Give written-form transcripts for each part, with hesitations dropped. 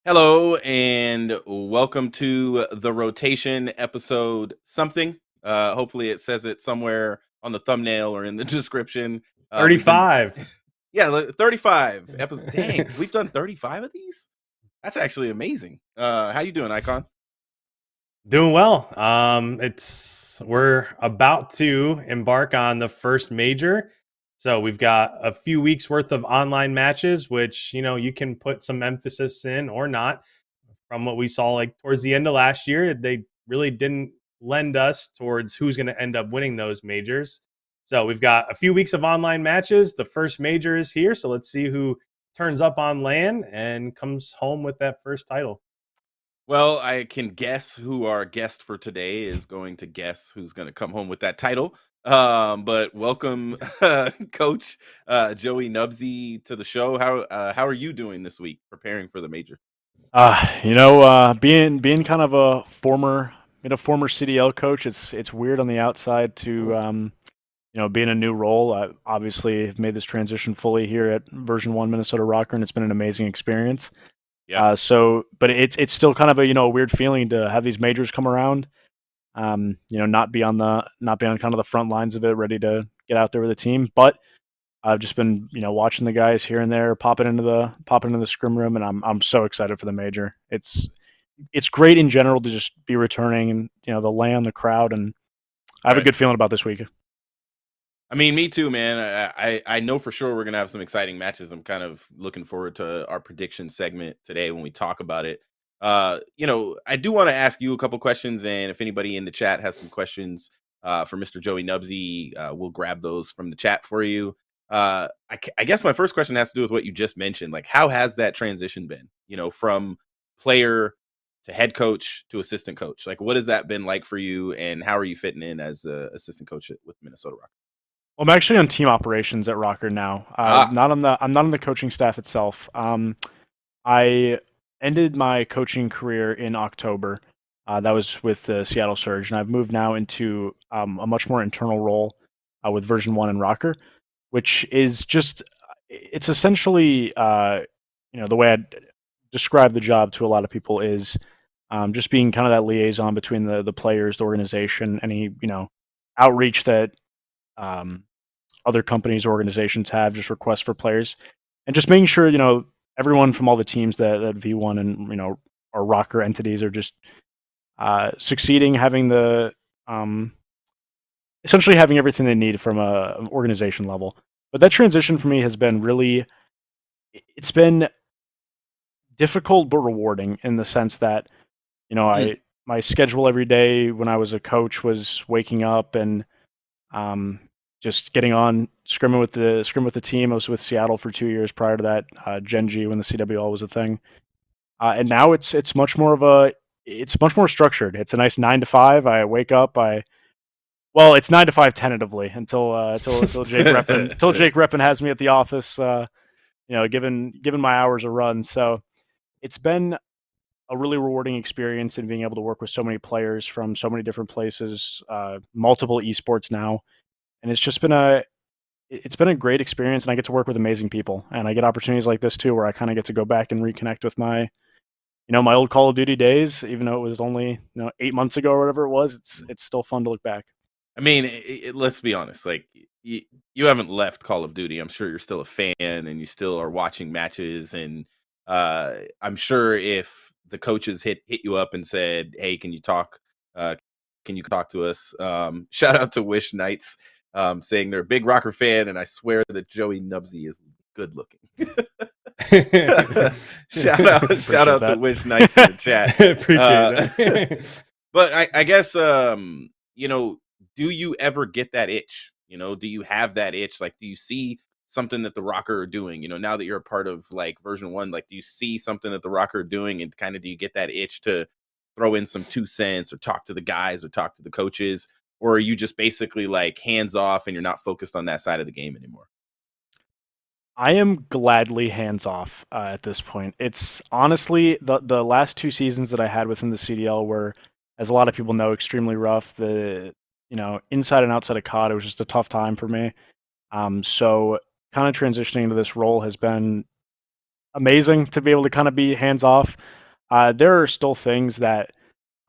Hello and welcome to the rotation episode something. Hopefully it says it somewhere on the thumbnail or in the description. We've been 35. 35 episodes. Dang, we've done 35 of these? That's actually amazing. How you doing, Icon? Doing well. We're about to embark on the first major. So we've got a few weeks worth of online matches, which, you can put some emphasis in or not. From what we saw like towards the end of last year, they really didn't lend us towards who's going to end up winning those majors. So we've got a few weeks of online matches. The first major is here. So let's see who turns up on land and comes home with that first title. Well, I can guess who our guest for today is going to guess who's going to come home with that title. But welcome, Coach Joey Nubzy, to the show. How are you doing this week, preparing for the major? Being kind of a former CDL coach, it's weird on the outside to be in a new role. I obviously have made this transition fully here at Version One Minnesota RØKKR, and it's been an amazing experience. Yeah. But it's still kind of a weird feeling to have these majors come around. Not be on kind of the front lines of it, ready to get out there with the team, but I've just been, watching the guys here and there, popping into the scrim room, and I'm so excited for the major. It's great in general to just be returning and the land, the crowd, and I have a Right. good feeling about this week. I mean, me too, man. I know for sure we're gonna have some exciting matches. I'm kind of looking forward to our prediction segment today when we talk about it. I do want to ask you a couple questions, and if anybody in the chat has some questions for Mr. Joey Nubzy, we'll grab those from the chat for you. I guess my first question has to do with what you just mentioned. Like, how has that transition been? From player to head coach to assistant coach. Like, what has that been like for you, and how are you fitting in as a assistant coach with Minnesota Rock? Well, I'm actually on team operations at RØKKR now. Ah, I'm not on the coaching staff itself. I ended my coaching career in October. That was with the Seattle Surge, and I've moved now into a much more internal role with Version One and RØKKR, which is just it's essentially the way I describe the job to a lot of people is just being kind of that liaison between the players, the organization, any outreach that um, other companies or organizations have, just requests for players, and just making sure everyone from all the teams that V1 and our RØKKR entities are just succeeding, having the essentially having everything they need from an organization level. But that transition for me has been really, it's been difficult but rewarding in the sense that mm, I my schedule every day when I was a coach was waking up and um, just getting on scrim with the team. I was with Seattle for 2 years prior to that, Gen G when the CWL was a thing, and now it's much more structured. It's a nice 9 to 5. I wake up. It's 9 to 5 tentatively until Jake Reppin has me at the office. Given my hours a run. So it's been a really rewarding experience in being able to work with so many players from so many different places, multiple esports now, and it's been a great experience, and I get to work with amazing people, and I get opportunities like this too, where I kind of get to go back and reconnect with my old Call of Duty days, even though it was only 8 months ago or whatever it was. It's still fun to look back. I mean, let's be honest. Like, you haven't left Call of Duty. I'm sure you're still a fan, and you still are watching matches. And I'm sure if the coaches hit you up and said, "Hey, can you talk? Can you talk to us?" Shout out to Wish Knights, saying they're a big rocker fan, and I swear that Joey Nubzy is good looking. Shout Appreciate out to that. Wish Knights in the chat. Appreciate Uh, that. but I guess do you ever get that itch? Do you have that itch? Like, do you see something that the RØKKR are doing? Now that you're a part of like version one, like, do you see something that the RØKKR are doing, and kind of do you get that itch to throw in some 2 cents or talk to the guys or talk to the coaches, or are you just basically like hands off and you're not focused on that side of the game anymore? I am gladly hands off at this point. It's honestly the last 2 seasons that I had within the CDL were, as a lot of people know, extremely rough. The inside and outside of COD, it was just a tough time for me. So kind of transitioning into this role has been amazing to be able to kind of be hands off. There are still things that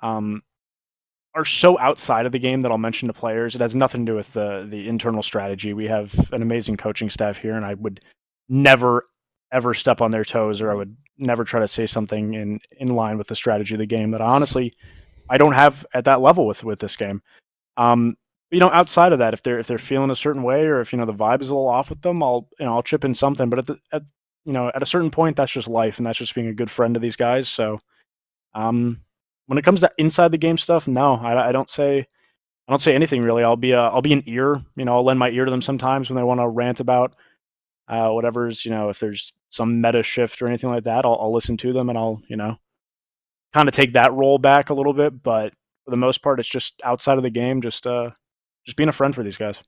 are so outside of the game that I'll mention to players. It has nothing to do with the internal strategy. We have an amazing coaching staff here, and I would never ever step on their toes, or I would never try to say something in line with the strategy of the game that I don't have at that level with this game. Outside of that, if they're feeling a certain way, or if the vibe is a little off with them, I'll chip in something. But at a certain point, that's just life, and that's just being a good friend to these guys. So, when it comes to inside the game stuff, no, I don't say anything really. I'll be an ear. I'll lend my ear to them sometimes when they want to rant about whatever's, if there's some meta shift or anything like that. I'll listen to them, and I'll kind of take that role back a little bit. But for the most part, it's just outside of the game, just being a friend for these guys.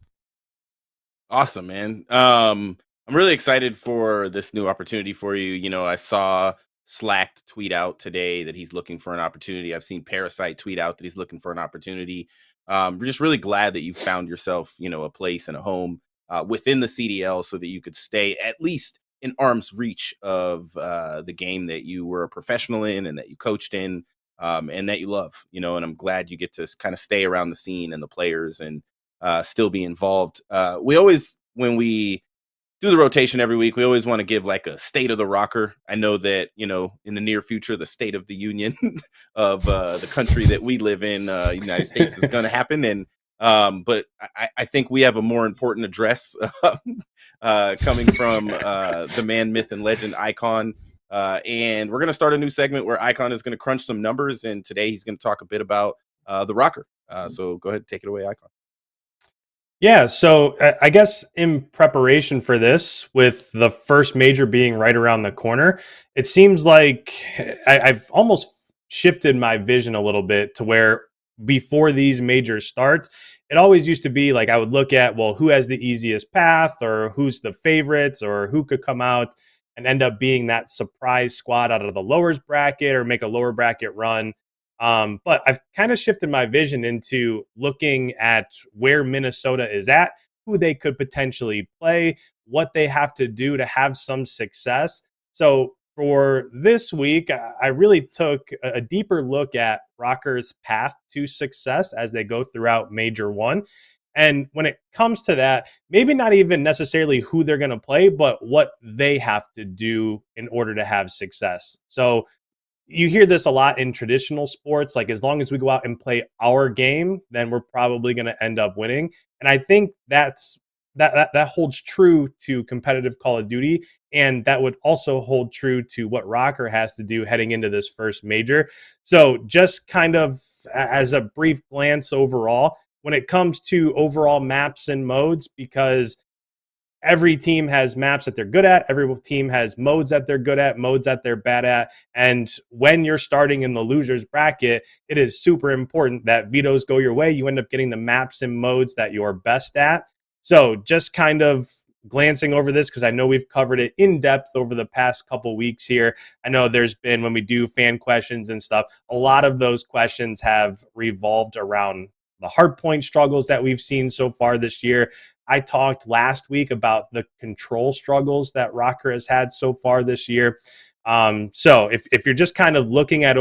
Awesome, man. I'm really excited for this new opportunity for you. I saw Slacked tweet out today that he's looking for an opportunity. I've seen Parasite tweet out that he's looking for an opportunity. We're just really glad that you found yourself, a place and a home within the CDL, so that you could stay at least in arm's reach of the game that you were a professional in and that you coached in, and that you love. And I'm glad you get to kind of stay around the scene and the players and still be involved. We always, when we do the rotation every week, we always want to give like a state of the RØKKR. I know that, in the near future, the state of the union of the country that we live in, United States, is going to happen. And but I think we have a more important address coming from the man, myth, and legend IKON. And we're going to start a new segment where IKON is going to crunch some numbers. And today he's going to talk a bit about the RØKKR. So go ahead and take it away, IKON. Yeah, so I guess in preparation for this, with the first major being right around the corner, it seems like I've almost shifted my vision a little bit to where before these majors starts, it always used to be like I would look at, well, who has the easiest path, or who's the favorites, or who could come out and end up being that surprise squad out of the lowers bracket or make a lower bracket run. But I've kind of shifted my vision into looking at where Minnesota is at, who they could potentially play, what they have to do to have some success. So for this week, I really took a deeper look at RØKKR's path to success as they go throughout Major 1. And when it comes to that, maybe not even necessarily who they're going to play, but what they have to do in order to have success. So you hear this a lot in traditional sports, like as long as we go out and play our game, then we're probably going to end up winning. And I think that holds true to competitive Call of Duty, and that would also hold true to what RØKKR has to do heading into this first major. So just kind of as a brief glance overall, when it comes to overall maps and modes, because every team has maps that they're good at. Every team has modes that they're good at, modes that they're bad at. And when you're starting in the losers bracket, it is super important that vetoes go your way. You end up getting the maps and modes that you're best at. So just kind of glancing over this, because I know we've covered it in depth over the past couple weeks here. I know there's been, when we do fan questions and stuff, a lot of those questions have revolved around the hardpoint struggles that we've seen so far this year. I talked last week about the control struggles that RØKKR has had so far this year. So if you're just kind of looking at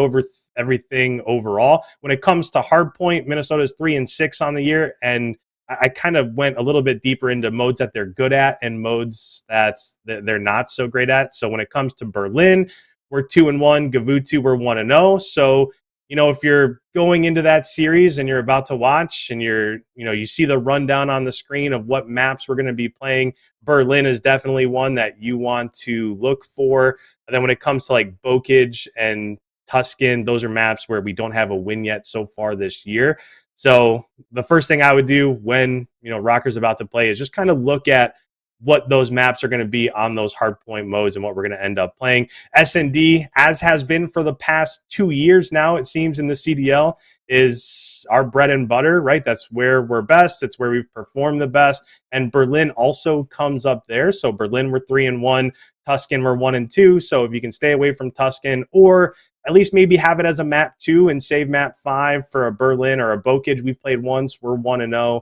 everything overall, when it comes to hardpoint, Minnesota's 3-6 on the year, and I kind of went a little bit deeper into modes that they're good at and modes that they're not so great at. So when it comes to Berlin, we're 2-1. Gavutu, we're 1-0. So if you're going into that series and you're about to watch and you see the rundown on the screen of what maps we're going to be playing, Berlin is definitely one that you want to look for. And then when it comes to like Bokij and Tuscan, those are maps where we don't have a win yet so far this year. So the first thing I would do when, RØKKR's about to play is just kind of look at what those maps are going to be on those hardpoint modes and what we're going to end up playing. S&D, as has been for the past 2 years now, it seems, in the CDL, is our bread and butter, right? That's where we're best. It's where we've performed the best. And Berlin also comes up there. So Berlin, we're 3-1. Tuscan, we're 1-2. So if you can stay away from Tuscan, or at least maybe have it as a map 2 and save map 5 for a Berlin or a Bokij we've played once, we're 1-0.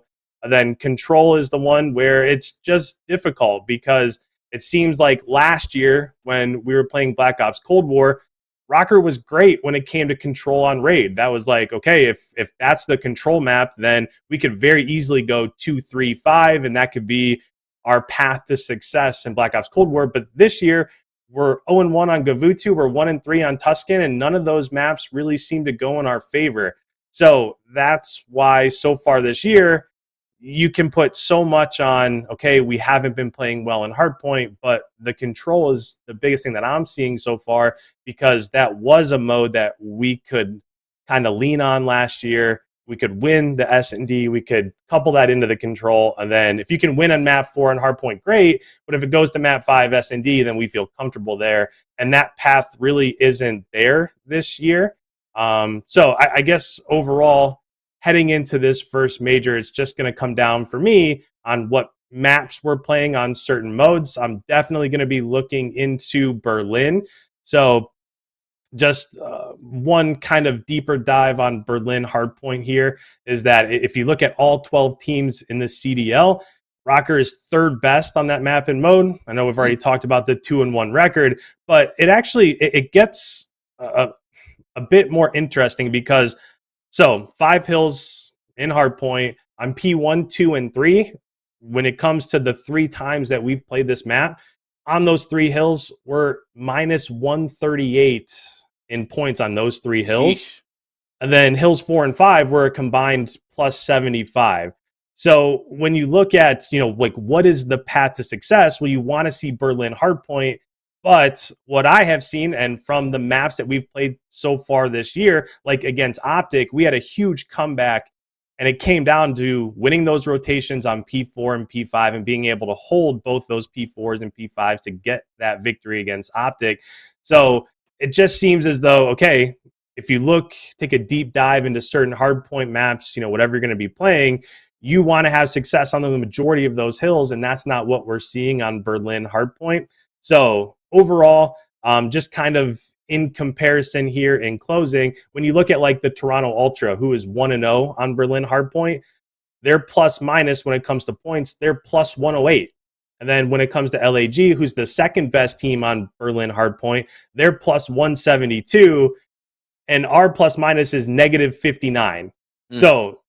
Then control is the one where it's just difficult because it seems like last year when we were playing Black Ops Cold War, RØKKR was great when it came to control on raid. That was like, okay, if that's the control map, then we could very easily go 2-3-5, and that could be our path to success in Black Ops Cold War. But this year, we're 0-1 on Gavutu, we're 1-3 on Tuscan, and none of those maps really seem to go in our favor. So that's why so far this year, you can put so much on, okay, we haven't been playing well in Hardpoint, but the control is the biggest thing that I'm seeing so far, because that was a mode that we could kind of lean on last year. We could win the S&D, we could couple that into the control, and then if you can win on map 4 on Hardpoint, great, but if it goes to map 5 S&D, then we feel comfortable there, and that path really isn't there this year. So I guess overall, heading into this first major, it's just going to come down for me on what maps we're playing on certain modes. I'm definitely going to be looking into Berlin. So just one kind of deeper dive on Berlin Hardpoint here is that if you look at all 12 teams in the CDL, RØKKR is third best on that map and mode. I know we've already talked about the 2-1 record, but it actually it gets a bit more interesting because so 5 hills in Hardpoint on P1, 2, and 3. When it comes to the 3 times that we've played this map, on those 3 hills, we're minus 138 in points on those 3 hills. Sheesh. And then hills 4 and 5 were a combined plus 75. So when you look at, like what is the path to success? Well, you want to see Berlin Hardpoint. But what I have seen, and from the maps that we've played so far this year, like against Optic, we had a huge comeback, and it came down to winning those rotations on P4 and P5 and being able to hold both those P4s and P5s to get that victory against Optic. So it just seems as though, okay, if you take a deep dive into certain hardpoint maps, whatever you're going to be playing, you want to have success on the majority of those hills, and that's not what we're seeing on Berlin Hardpoint. So overall, just kind of in comparison here in closing, when you look at like the Toronto Ultra, who is 1-0 on Berlin Hardpoint, they're plus minus when it comes to points, they're plus 108. And then when it comes to LAG, who's the second best team on Berlin Hardpoint, they're plus 172, and our plus minus is negative 59. So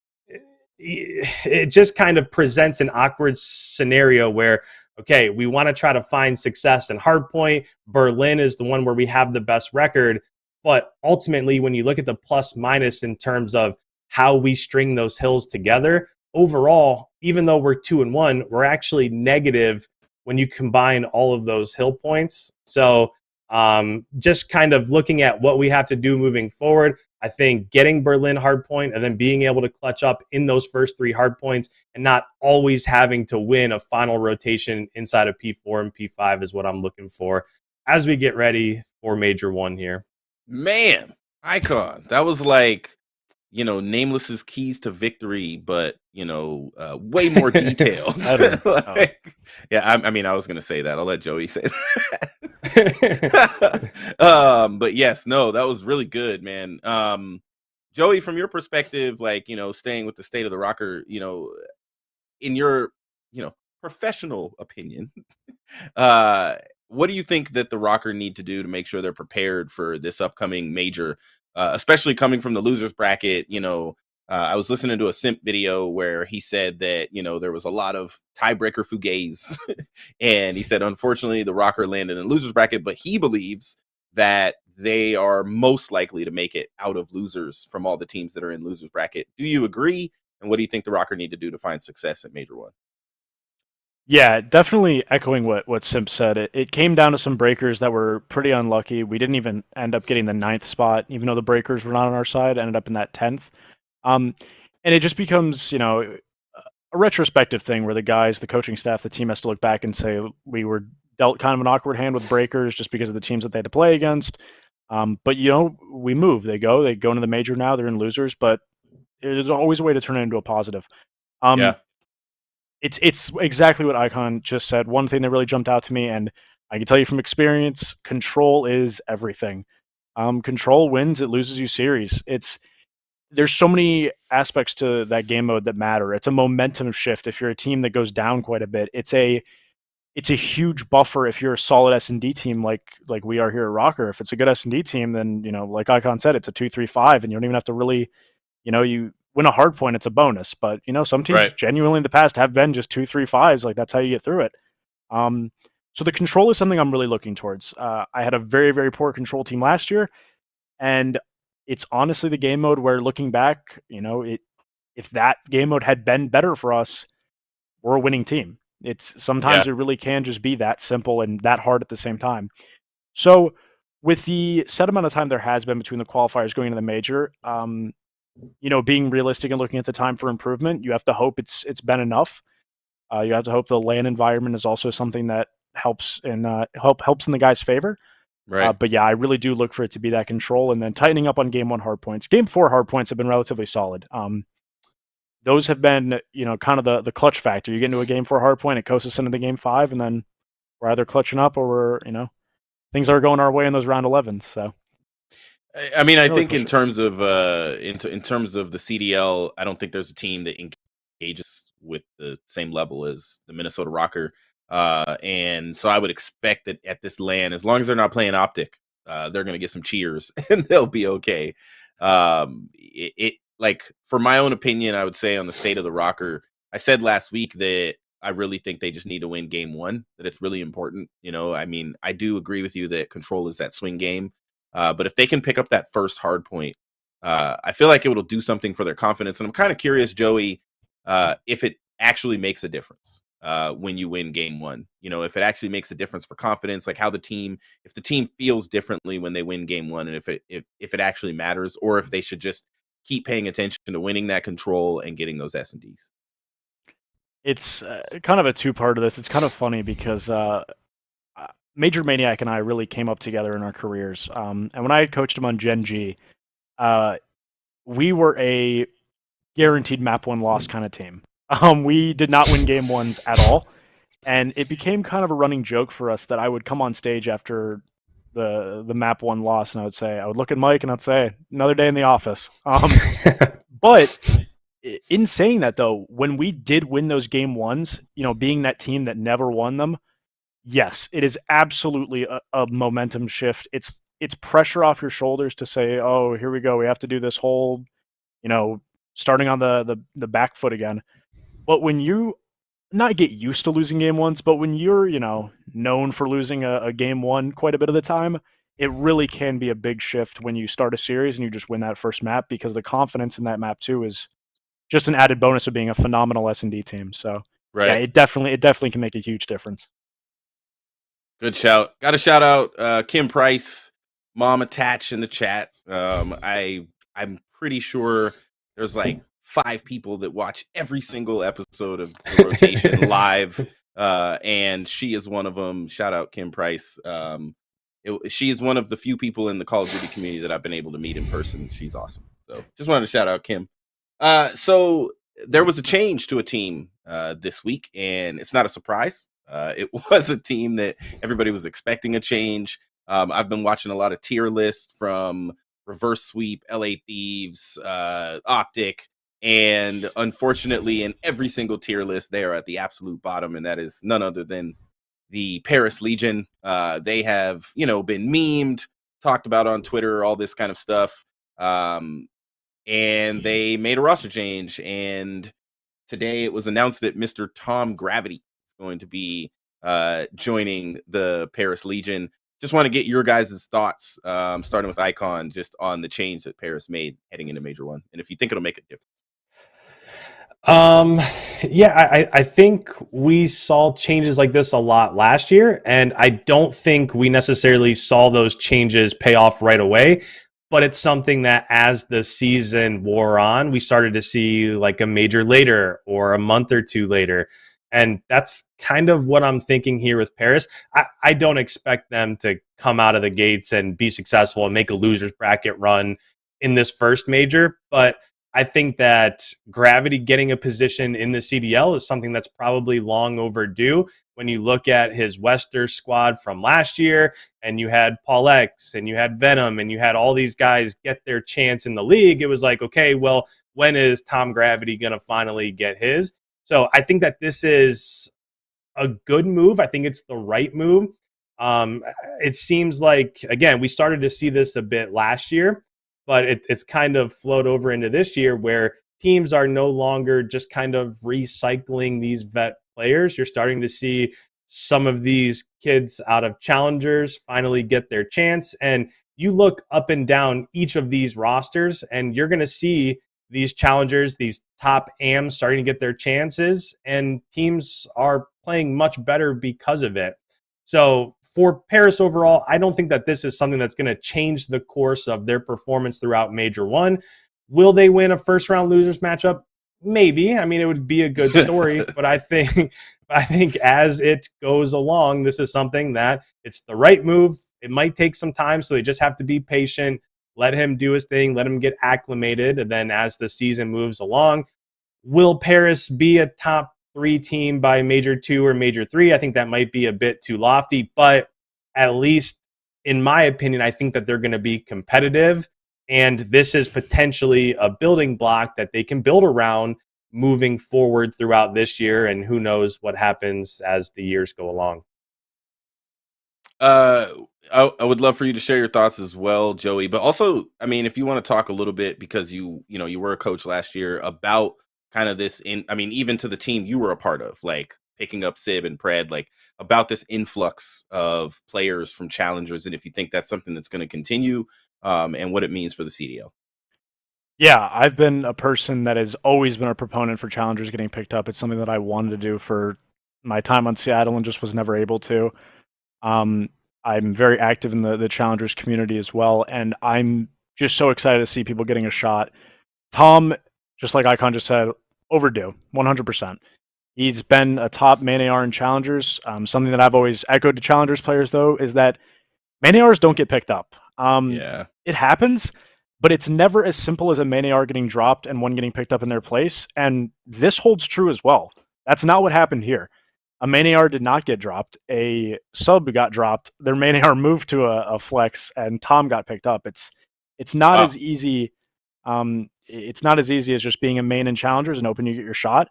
it just kind of presents an awkward scenario where, okay, we want to try to find success in Hardpoint. Berlin is the one where we have the best record. But ultimately, when you look at the plus minus in terms of how we string those hills together, overall, even though we're 2-1, we're actually negative when you combine all of those hill points. So just kind of looking at what we have to do moving forward, I think getting Berlin Hardpoint and then being able to clutch up in those first 3 hardpoints and not always having to win a final rotation inside of P4 and P5 is what I'm looking for as we get ready for Major 1 here. Man, IKON, that was like, Nameless's keys to victory, but, way more detailed. Yeah, I mean, I was going to say that. I'll let Joey say that. But yes, no, that was really good, man. Joey, from your perspective, like, staying with the state of the RØKKR, in your, professional opinion, what do you think that the RØKKR need to do to make sure they're prepared for this upcoming major, especially coming from the losers bracket? I was listening to a Simp video where he said that, there was a lot of tiebreaker fugays. And he said, unfortunately, the RØKKR landed in losers bracket, but he believes that they are most likely to make it out of losers from all the teams that are in losers bracket. Do you agree? And what do you think the RØKKR need to do to find success at Major 1? Yeah, definitely echoing what Simp said. It came down to some breakers that were pretty unlucky. We didn't even end up getting the 9th spot, even though the breakers were not on our side, ended up in that 10th. And it just becomes, a retrospective thing where the coaching staff, the team has to look back and say, we were dealt kind of an awkward hand with breakers just because of the teams that they had to play against. But, we move. They go into the major now. They're in losers, but there's always a way to turn it into a positive. Yeah. It's exactly what IKON just said. One thing that really jumped out to me, and I can tell you from experience, control is everything. Control wins, it loses you series. There's so many aspects to that game mode that matter. It's a momentum shift. If you're a team that goes down quite a bit, it's a it's a huge buffer if you're a solid S&D team like we are here at RØKKR. If it's a good S&D team, then, like IKON said, it's a 2-3-5, and you don't even have to really, you win a hard point, it's a bonus. But, some teams Right. genuinely in the past have been just 2-3-5s. Like, that's how you get through it. So the control is something I'm really looking towards. I had a very, very poor control team last year, and it's honestly the game mode where, looking back, if that game mode had been better for us, we're a winning team. It's sometimes Yeah. it really can just be that simple and that hard at the same time. So with the set amount of time there has been between the qualifiers going into the major, being realistic and looking at the time for improvement, you have to hope it's been enough. You have to hope the LAN environment is also something that helps in helps in the guys' favor. Right. But yeah, I really do look for it to be that control, and then tightening up on game 1 hard points. Game 4 hard points have been relatively solid. Those have been, kind of the clutch factor. You get into a game 4 hard point, it coasts us into the game 5, and then we're either clutching up or we're, things are going our way in those round 11s. So I mean, I really think push in it. terms of in terms of the CDL, I don't think there's a team that engages with the same level as the Minnesota RØKKR. And so I would expect that at this LAN, as long as they're not playing Optic, they're going to get some cheers and they'll be okay. It like, for my own opinion, I would say on the state of the RØKKR, I said last week that I really think they just need to win game 1. That it's really important. I mean, I do agree with you that control is that swing game. But if they can pick up that first hard point, I feel like it will do something for their confidence. And I'm kind of curious, Joey, if it actually makes a difference when you win game 1. If it actually makes a difference for confidence, like how if the team feels differently when they win game 1, and if it actually matters, or if they should just keep paying attention to winning that control and getting those S&Ds. It's kind of a two-part of this. It's kind of funny because Major Maniac and I really came up together in our careers. And when I had coached him on Gen G, we were a guaranteed map 1 loss kind of team. We did not win game 1s at all. And it became kind of a running joke for us that I would come on stage after the map 1 loss, and I would look at Mike and I'd say, another day in the office. But in saying that, though, when we did win those game 1s, being that team that never won them, yes, it is absolutely a momentum shift. It's pressure off your shoulders to say, oh, here we go. We have to do this whole, starting on the back foot again. But when you not get used to losing game 1s, but when you're, known for losing a game 1 quite a bit of the time, it really can be a big shift when you start a series and you just win that first map, because the confidence in that map too is just an added bonus of being a phenomenal S&D team. So yeah, Right. it definitely can make a huge difference. Good shout. Got to shout out Kim Price, mom attached in the chat. I'm pretty sure there's like 5 people that watch every single episode of the rotation live, and she is one of them. Shout out Kim Price. She is one of the few people in the Call of Duty community that I've been able to meet in person. She's awesome. So just wanted to shout out Kim. So there was a change to a team this week, and it's not a surprise. It was a team that everybody was expecting a change. I've been watching a lot of tier lists from Reverse Sweep, LA Thieves, Optic, and unfortunately, in every single tier list, they are at the absolute bottom, and that is none other than the Paris Legion. They have, been memed, talked about on Twitter, all this kind of stuff. And they made a roster change, and today it was announced that Mr. Tom Gravity is going to be joining the Paris Legion. Just want to get your guys' thoughts, starting with IKON, just on the change that Paris made heading into Major 1, and if you think it'll make a difference. Yeah, I think we saw changes like this a lot last year, and I don't think we necessarily saw those changes pay off right away. But it's something that as the season wore on, we started to see like a major later or a month or two later. And that's kind of what I'm thinking here with Paris. I don't expect them to come out of the gates and be successful and make a loser's bracket run in this first major. But I think that Gravity getting a position in the CDL is something that's probably long overdue. When you look at his Western squad from last year, and you had Paul X, and you had Venom, and you had all these guys get their chance in the league, it was like, okay, well, when is Tom Gravity going to finally get his? So I think that this is a good move. I think it's the right move. It seems like, again, we started to see this a bit last year, but it's kind of flowed over into this year where teams are no longer just kind of recycling these vet players. You're starting to see some of these kids out of challengers finally get their chance. And you look up and down each of these rosters, and you're going to see these challengers, these top AMs starting to get their chances, and teams are playing much better because of it. So for Paris overall, I don't think that this is something that's going to change the course of their performance throughout Major 1. Will they win a first-round losers matchup? Maybe. I mean, it would be a good story, but I think as it goes along, this is something that it's the right move. It might take some time, so they just have to be patient, let him do his thing, let him get acclimated, and then as the season moves along, will Paris be a top 3 team by Major 2 or Major 3? I think that might be a bit too lofty, but at least in my opinion, I think that they're going to be competitive. And this is potentially a building block that they can build around moving forward throughout this year. And who knows what happens as the years go along. I would love for you to share your thoughts as well, Joey. But also, I mean, if you want to talk a little bit, because you were a coach last year, about kind of this even to the team you were a part of, like picking up Sib and Pred, like about this influx of players from challengers, and if you think that's something that's going to continue, and what it means for the CDL. Yeah, I've been a person that has always been a proponent for challengers getting picked up. It's something that I wanted to do for my time on Seattle and just was never able to. I'm very active in the challengers community as well, and I'm just so excited to see people getting a shot. Tom, just like IKON just said, overdue, 100%. He's been a top main AR in challengers. Something that I've always echoed to challengers players, though, is that main ARs don't get picked up. Yeah. It happens, but it's never as simple as a main AR getting dropped and one getting picked up in their place, and this holds true as well. That's not what happened here. A main AR did not get dropped. A sub got dropped. Their main AR moved to a flex, and Tom got picked up. It's not as easy. It's not as easy as just being a main in challengers and hoping you get your shot.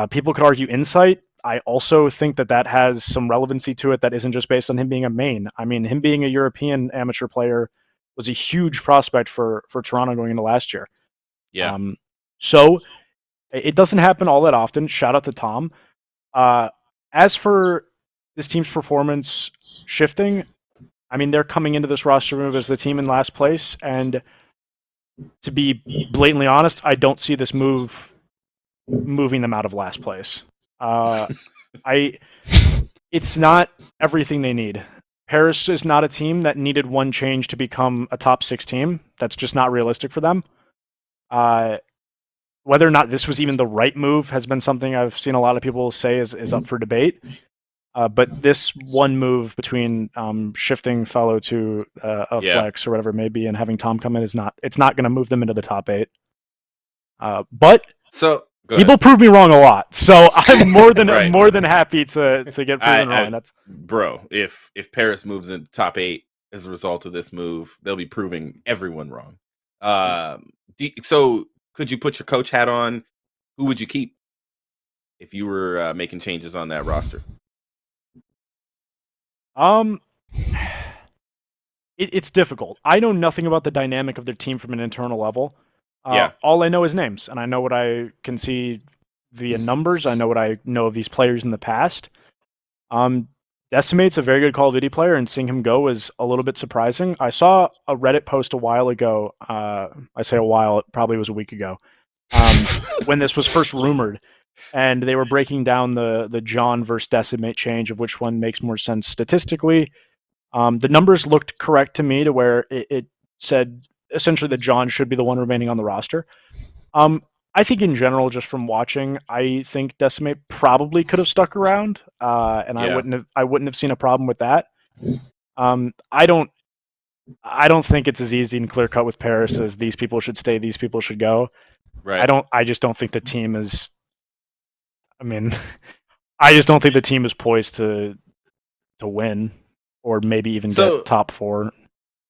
People could argue insight. I also think that has some relevancy to it that isn't just based on him being a main. I mean, him being a European amateur player was a huge prospect for Toronto going into last year. Yeah. So it doesn't happen all that often. Shout out to Tom. As for this team's performance shifting, I mean, they're coming into this roster move as the team in last place, and to be blatantly honest, I don't see this move moving them out of last place. It's not everything they need. Paris is not a team that needed one change to become a top 6 team. That's just not realistic for them. Whether or not this was even the right move has been something I've seen a lot of people say is up for debate. But this one move between shifting Fellow to a flex or whatever it may be and having Tom come in it's not going to move them into the top 8. But so people prove me wrong a lot, so I'm more than more than happy to get proven wrong. That's bro. If Paris moves in top 8 as a result of this move, they'll be proving everyone wrong. So could you put your coach hat on? Who would you keep if you were making changes on that roster? It's difficult. I know nothing about the dynamic of their team from an internal level. Yeah. All I know is names, and I know what I can see via numbers. I know what I know of these players in the past. Decimate's a very good Call of Duty player, and seeing him go was a little bit surprising. I saw a Reddit post a while ago. I say a while, it probably was a week ago, when this was first rumored, and they were breaking down the John versus Decimate change of which one makes more sense statistically. The numbers looked correct to me to where it said essentially that John should be the one remaining on the roster. I think in general, just from watching, I think Decimate probably could have stuck around, and I wouldn't have seen a problem with that. I don't think it's as easy and clear cut with Paris as these people should stay, these people should go. Right. I just don't think the team is. I mean, I just don't think the team is poised to win, or maybe even get top 4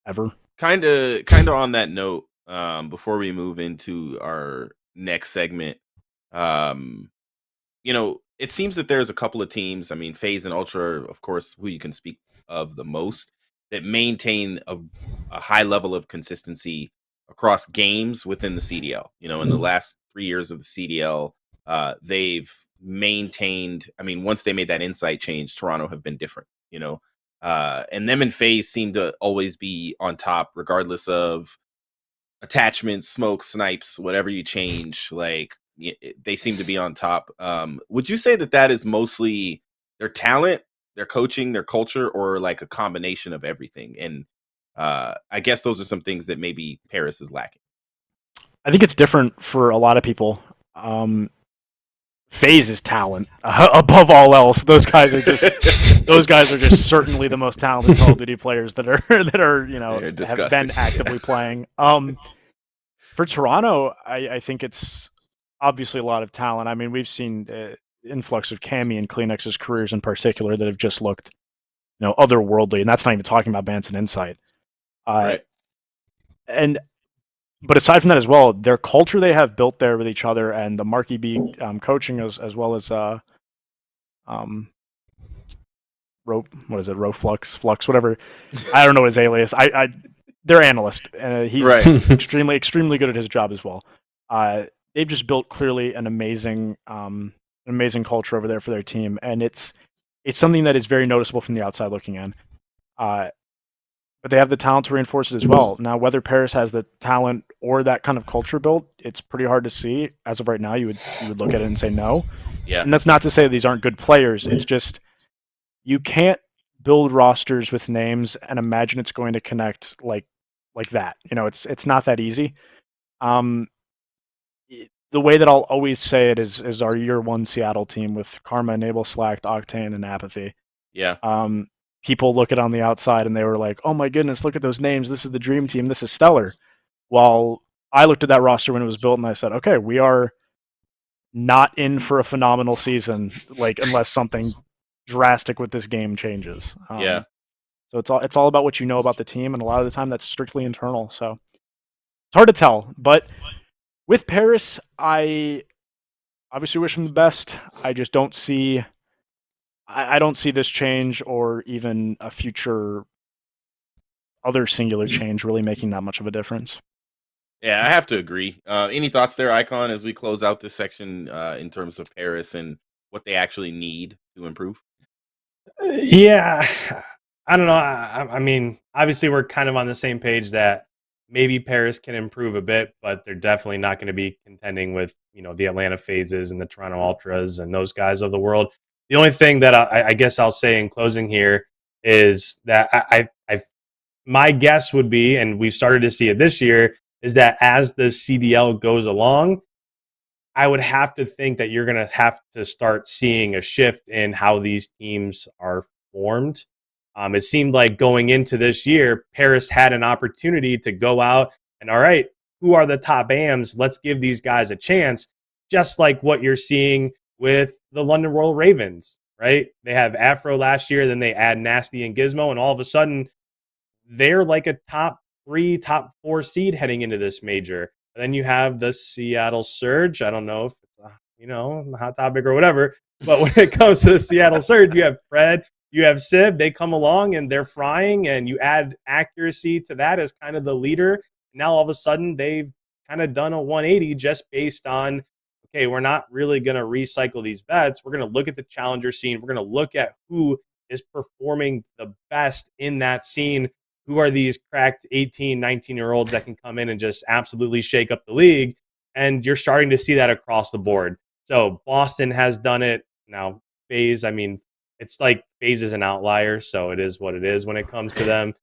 ever. Kind of on that note, before we move into our next segment, it seems that there's a couple of teams. I mean, FaZe and Ultra, of course, who you can speak of the most, that maintain a high level of consistency across games within the CDL. You know, in the last 3 years of the CDL, they've maintained. I mean, once they made that insight change, Toronto have been different. You know, and them and FaZe seem to always be on top, regardless of attachments, smoke, snipes, whatever you change. Like they seem to be on top. Would you say that that is mostly their talent, their coaching, their culture, or like a combination of everything? And I guess those are some things that maybe Paris is lacking. I think it's different for a lot of people. FaZe is talent above all else. Those guys are just certainly the most talented Call of Duty players that are have been actively playing. For Toronto, I think it's obviously a lot of talent. I mean, we've seen influx of Cammy and Kleenex's careers in particular that have just looked, otherworldly, and that's not even talking about Bance and Insight. Right. But aside from that as well, their culture they have built there with each other, and the Marky B coaching as well as Flux, whatever. I don't know his alias. Their analyst. He's Right. extremely good at his job as well. They've just built clearly an amazing culture over there for their team, and it's something that is very noticeable from the outside looking in. But they have the talent to reinforce it as well. Now, whether Paris has the talent or that kind of culture built, it's pretty hard to see. As of right now, you would look at it and say no. Yeah. And that's not to say these aren't good players. It's just you can't build rosters with names and imagine it's going to connect like that. It's not that easy. The way that I'll always say it is our year one Seattle team with Karma, Enable, Slacked, Octane, and Apathy. Yeah. People look at on the outside and they were like, oh my goodness, look at those names. This is the dream team. This is stellar. While I looked at that roster when it was built and I said, okay, we are not in for a phenomenal season, unless something drastic with this game changes. Yeah. So it's all about what you know about the team, and a lot of the time that's strictly internal. So it's hard to tell. But with Paris, I obviously wish him the best. I just don't see I don't see this change or even a future other singular change really making that much of a difference. Yeah, I have to agree. Any thoughts there, Icon, as we close out this section in terms of Paris and what they actually need to improve? Yeah, I don't know. I mean, obviously, we're kind of on the same page that maybe Paris can improve a bit, but they're definitely not going to be contending with the Atlanta Phases and the Toronto Ultras and those guys of the world. The only thing that I guess I'll say in closing here is that my guess would be, and we've started to see it this year, is that as the CDL goes along, I would have to think that you're going to have to start seeing a shift in how these teams are formed. It seemed like going into this year, Paris had an opportunity to go out and, all right, who are the top AMs? Let's give these guys a chance, just like what you're seeing with the London Royal Ravens, right? They have Afro last year, then they add Nasty and Gizmo, and all of a sudden, they're like a top 3, top 4 seed heading into this major. And then you have the Seattle Surge. I don't know if it's a hot topic or whatever, but when it comes to the Seattle Surge, you have Fred, you have Sib. They come along and they're frying, and you add accuracy to that as kind of the leader. Now all of a sudden they've kind of done a 180 just based on, okay, we're not really going to recycle these vets. We're going to look at the challenger scene. We're going to look at who is performing the best in that scene. Who are these cracked 18, 19-year-olds that can come in and just absolutely shake up the league? And you're starting to see that across the board. So Boston has done it. Now, FaZe, I mean, it's like FaZe is an outlier, so it is what it is when it comes to them.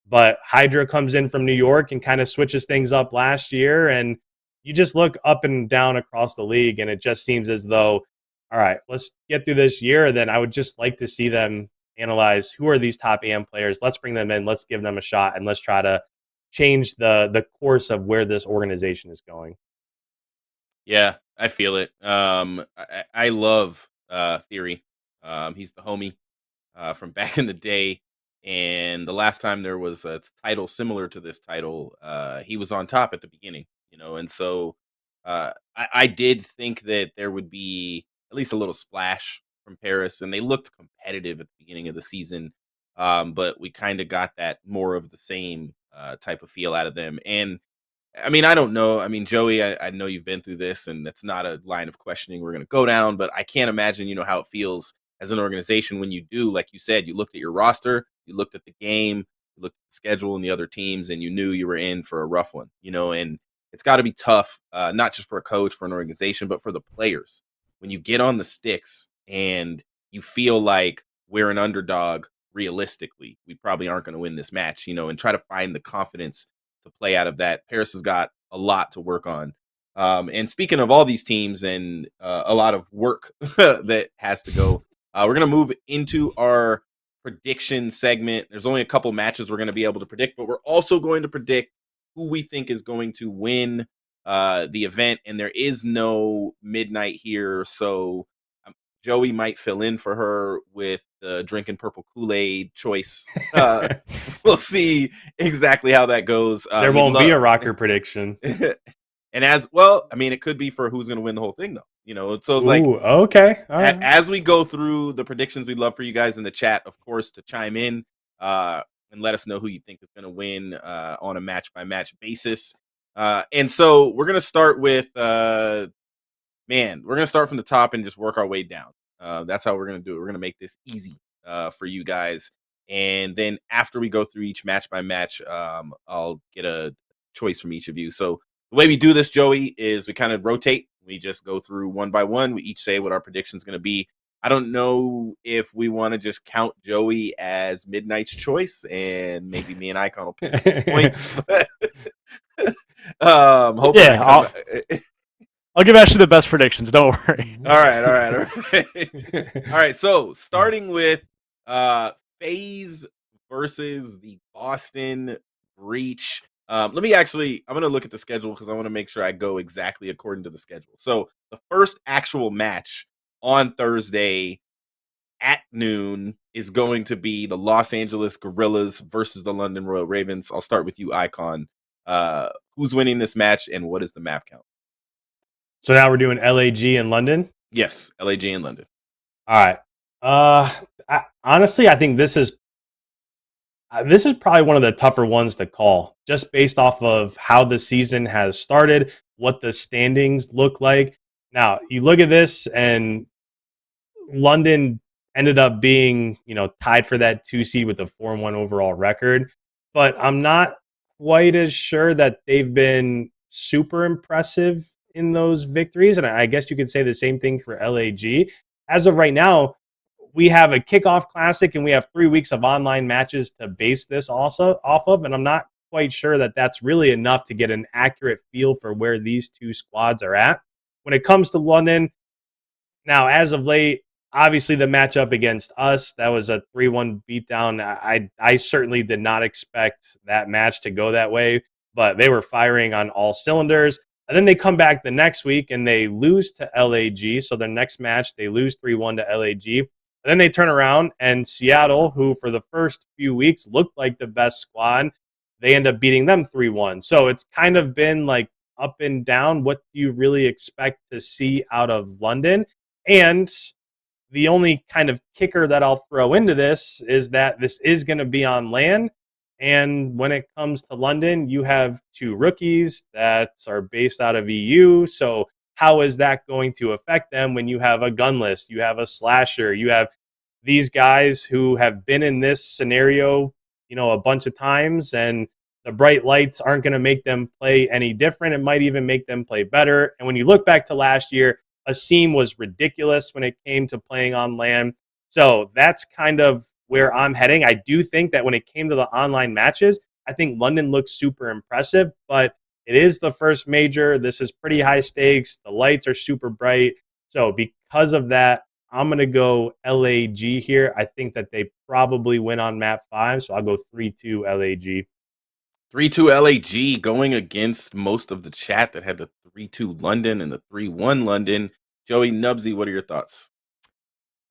But Hydra comes in from New York and kind of switches things up last year. And you just look up and down across the league, and it just seems as though, all right, let's get through this year. Then I would just like to see them analyze who are these top AM players. Let's bring them in. Let's give them a shot, and let's try to change the course of where this organization is going. Yeah, I feel it. I love Theory. He's the homie from back in the day, and the last time there was a title similar to this title, he was on top at the beginning. And so I did think that there would be at least a little splash from Paris, and they looked competitive at the beginning of the season. But we kind of got that more of the same type of feel out of them. And I mean, I don't know. I mean, Joey, I know you've been through this, and that's not a line of questioning we're going to go down, but I can't imagine, how it feels as an organization when you do, like you said, you looked at your roster, you looked at the game, you looked at the schedule and the other teams, and you knew you were in for a rough one, and it's got to be tough, not just for a coach, for an organization, but for the players. When you get on the sticks and you feel like we're an underdog realistically, we probably aren't going to win this match, and try to find the confidence to play out of that. Paris has got a lot to work on. And speaking of all these teams and a lot of work that has to go, we're going to move into our prediction segment. There's only a couple matches we're going to be able to predict, but we're also going to predict who we think is going to win the event. And there is no midnight here, so Joey might fill in for her with the drinking purple Kool-Aid choice. We'll see exactly how that goes. There won't be a RØKKR prediction. And as well, I mean, it could be for who's going to win the whole thing, though. So it's like, okay. All right. As we go through the predictions, we'd love for you guys in the chat, of course, to chime in and let us know who you think is going to win on a match-by-match basis. And so we're going to start with... we're going to start from the top and just work our way down. That's how we're going to do it. We're going to make this easy for you guys. And then after we go through each match by match, I'll get a choice from each of you. So the way we do this, Joey, is we kind of rotate. We just go through one by one. We each say what our prediction is going to be. I don't know if we want to just count Joey as Midnight's choice, and maybe me and IKON will pick some points. I'll give Ashley the best predictions. Don't worry. All right. All right. So starting with FaZe versus the Boston Breach. I'm going to look at the schedule because I want to make sure I go exactly according to the schedule. So the first actual match on Thursday at noon is going to be the Los Angeles Gorillas versus the London Royal Ravens. I'll start with you, IKON. Who's winning this match and what is the map count? So now we're doing LAG in London? Yes, LAG in London. All right. Honestly, I think this is probably one of the tougher ones to call, just based off of how the season has started, what the standings look like. Now, you look at this, and London ended up being, tied for that 2 seed with a 4-1 overall record. But I'm not quite as sure that they've been super impressive in those victories, and I guess you could say the same thing for LAG. As of right now, we have a kickoff classic and we have 3 weeks of online matches to base this also off of, and I'm not quite sure that that's really enough to get an accurate feel for where these two squads are at. When it comes to London, now as of late, obviously the matchup against us, that was a 3-1 beatdown. I certainly did not expect that match to go that way, but they were firing on all cylinders. And then they come back the next week and they lose to LAG. So their next match, they lose 3-1 to LAG. And then they turn around and Seattle, who for the first few weeks looked like the best squad, they end up beating them 3-1. So it's kind of been like up and down. What do you really expect to see out of London? And the only kind of kicker that I'll throw into this is that this is going to be on LAN. And when it comes to London, you have 2 rookies that are based out of EU. So how is that going to affect them when you have a Gunlist, you have a Slasher, you have these guys who have been in this scenario, a bunch of times, and the bright lights aren't going to make them play any different. It might even make them play better. And when you look back to last year, Asim was ridiculous when it came to playing on LAN. So that's kind of where I'm heading. I do think that when it came to the online matches, I think London looks super impressive, but it is the first major. This is pretty high stakes. The lights are super bright. So because of that, I'm going to go LAG here. I think that they probably win on map 5, so I'll go 3-2 LAG. 3-2 LAG going against most of the chat that had the 3-2 London and the 3-1 London. Joey Nubzy, what are your thoughts?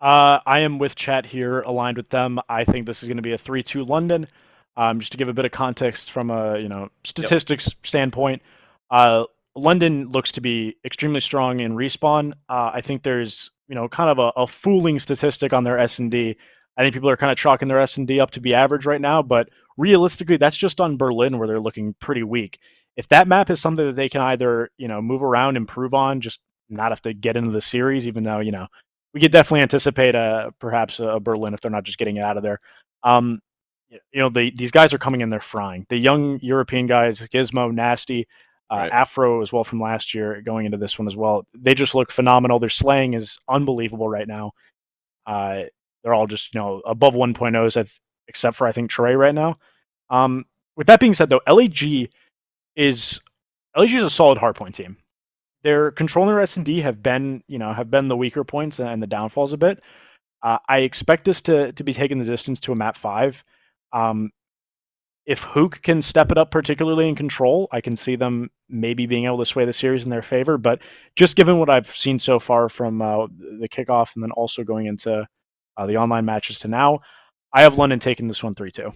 I am with chat here, aligned with them. I think this is going to be a 3-2 London. Just to give a bit of context from a statistics standpoint, London looks to be extremely strong in respawn. I think there's kind of a fooling statistic on their S&D. I think people are kind of chalking their S&D up to be average right now, but realistically, that's just on Berlin where they're looking pretty weak. If that map is something that they can either, move around, improve on, just not have to get into the series, even though, we could definitely anticipate perhaps a Berlin if they're not just getting it out of there. Um, these guys are coming in, they're frying. The young European guys, Gizmo, Nasty, Right. Afro as well from last year going into this one as well. They just look phenomenal. Their slaying is unbelievable right now. Uh, they're all just, above 1.0s, except for I think Trey right now. With that being said, though, is LEG is a solid hardpoint team. Their controller S&D have been the weaker points and the downfalls a bit. I expect this to be taking the distance to a map 5. If RØKKR can step it up, particularly in control, I can see them maybe being able to sway the series in their favor. But just given what I've seen so far from the kickoff and then also going into the online matches to now, I have London taking this one 3-2.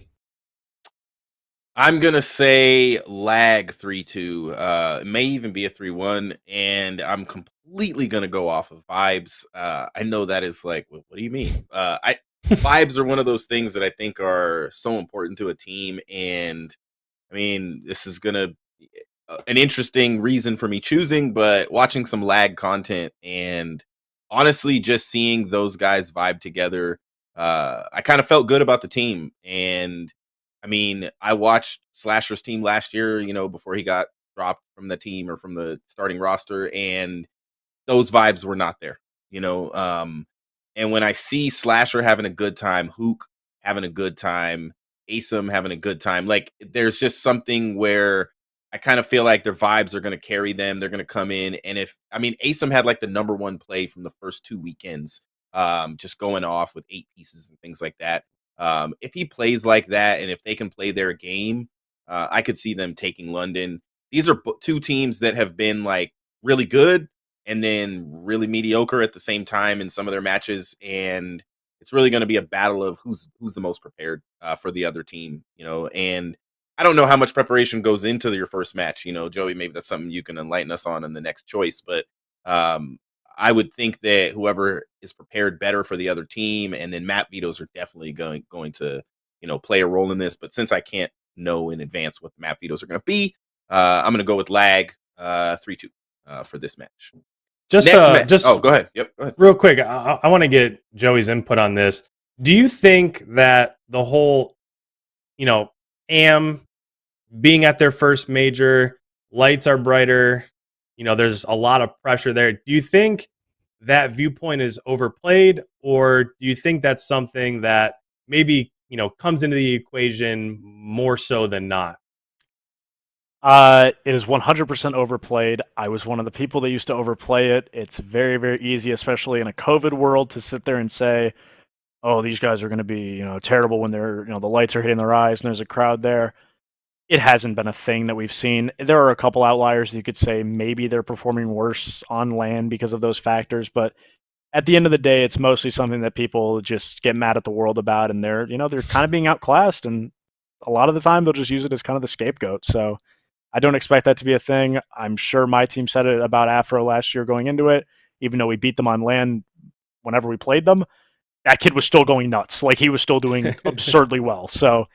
I'm gonna say lag 3-2. It may even be a 3-1, and I'm completely gonna go off of vibes. I know that is like, what do you mean? Vibes are one of those things that I think are so important to a team, and I mean, this is gonna be an interesting reason for me choosing, but watching some lag content and honestly just seeing those guys vibe together, I kind of felt good about the team. And I mean, I watched Slasher's team last year, before he got dropped from the team or from the starting roster, and those vibes were not there, you know. And when I see Slasher having a good time, RØKKR having a good time, ASIM having a good time, like there's just something where I kind of feel like their vibes are going to carry them. They're going to come in, and ASIM had like the number one play from the first 2 weekends, just going off with 8 pieces and things like that. If he plays like that, and if they can play their game, I could see them taking London. These are 2 teams that have been like really good and then really mediocre at the same time in some of their matches, and it's really going to be a battle of who's the most prepared for the other team, And I don't know how much preparation goes into your first match, Joey. Maybe that's something you can enlighten us on in the next choice, but I would think that whoever is prepared better for the other team, and then map vetoes are definitely going to play a role in this. But since I can't know in advance what the map vetoes are going to be, I'm going to go with lag 3-2 for this match. Just oh, go ahead. Yep, go ahead. Real quick, I want to get Joey's input on this. Do you think that the whole, AM being at their first major, lights are brighter, there's a lot of pressure there. Do you think that viewpoint is overplayed, or do you think that's something that maybe, comes into the equation more so than not? It is 100% overplayed. I was one of the people that used to overplay it. It's very, very easy, especially in a COVID world, to sit there and say, "Oh, these guys are going to be, terrible when they're, the lights are hitting their eyes and there's a crowd there." It hasn't been a thing that we've seen. There are a couple outliers you could say maybe they're performing worse on LAN because of those factors, but at the end of the day, it's mostly something that people just get mad at the world about, and they're kind of being outclassed, and a lot of the time they'll just use it as kind of the scapegoat. So I don't expect that to be a thing. I'm sure my team said it about Afro last year going into it, even though we beat them on LAN whenever we played them. That kid was still going nuts. Like, he was still doing absurdly well. So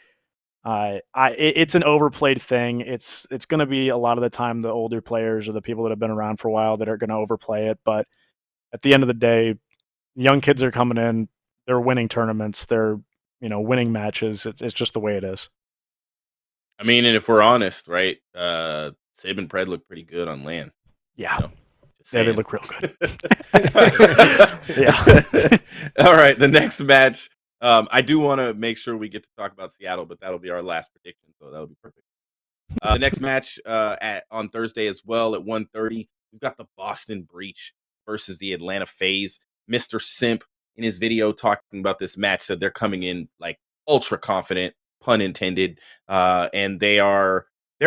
it's an overplayed thing. It's going to be a lot of the time the older players or the people that have been around for a while that are going to overplay it. But at the end of the day, young kids are coming in. They're winning tournaments. They're winning matches. It's just the way it is. I mean, and if we're honest, right, Sib and Pred look pretty good on LAN. Yeah. Yeah, they look real good. Yeah. All right, the next match. I do want to make sure we get to talk about Seattle, but that'll be our last prediction, so that'll be perfect. The next match on Thursday as well at 1:30, we've got the Boston Breach versus the Atlanta FaZe. Mr. Simp in his video talking about this match said they're coming in like ultra confident, pun intended, and they're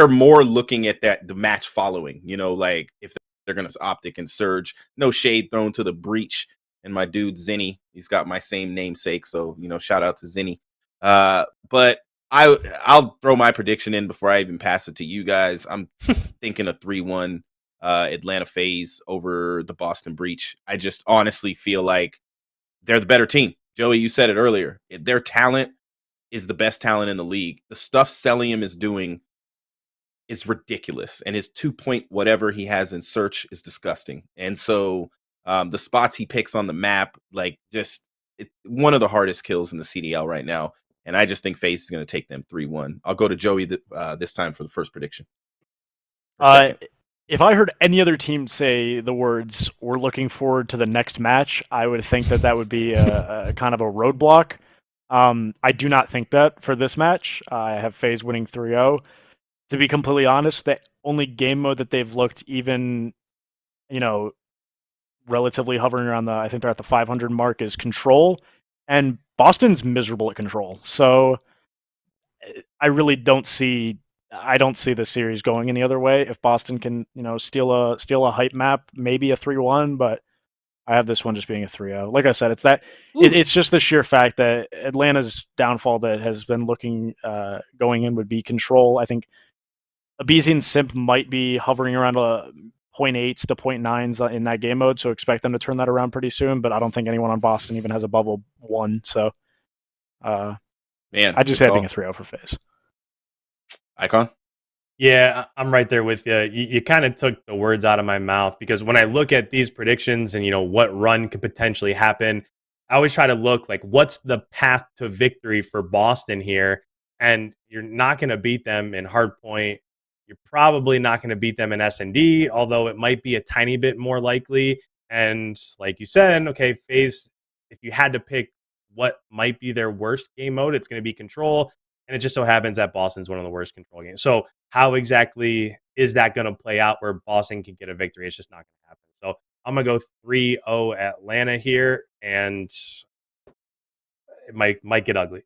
more looking at the match following, like if they're going to Optic and Surge. No shade thrown to the Breach and my dude Zinni. He's got my same namesake, so shout out to Zinni. But I'll throw my prediction in before I even pass it to you guys. I'm thinking a 3-1 Atlanta FaZe over the Boston Breach. I just honestly feel like they're the better team. Joey, you said it earlier. Their talent is the best talent in the league. The stuff Cellium is doing is ridiculous, and his 2-point whatever he has in search is disgusting. And so the spots he picks on the map, like one of the hardest kills in the CDL right now. And I just think FaZe is going to take them 3-1. I'll go to Joey this time for the first prediction. If I heard any other team say the words "we're looking forward to the next match," I would think that would be a kind of a roadblock. I do not think that for this match. I have FaZe winning 3-0. To be completely honest, the only game mode that they've looked even, relatively hovering around I think they're at the 500 mark is Control, and Boston's miserable at Control. So I really don't see the series going any other way. If Boston can, steal a hype map, maybe a 3-1, but I have this one just being a 3-0. Like I said, it's just the sheer fact that Atlanta's downfall that has been looking going in would be Control. I think Abizi and Simp might be hovering around 0.8s to 0.9s in that game mode, so expect them to turn that around pretty soon, but I don't think anyone on Boston even has a bubble 1, so I just say I think a 3-0 for FaZe. IKON? Yeah, I'm right there with you. You kind of took the words out of my mouth, because when I look at these predictions and, what run could potentially happen, I always try to look like, what's the path to victory for Boston here? And you're not going to beat them in Hardpoint. You're probably not going to beat them in S&D, although it might be a tiny bit more likely. And like you said, okay, FaZe, if you had to pick what might be their worst game mode, it's going to be Control. And it just so happens that Boston's one of the worst Control games. So how exactly is that going to play out where Boston can get a victory? It's just not going to happen. So I'm going to go 3-0 Atlanta here, and it might get ugly.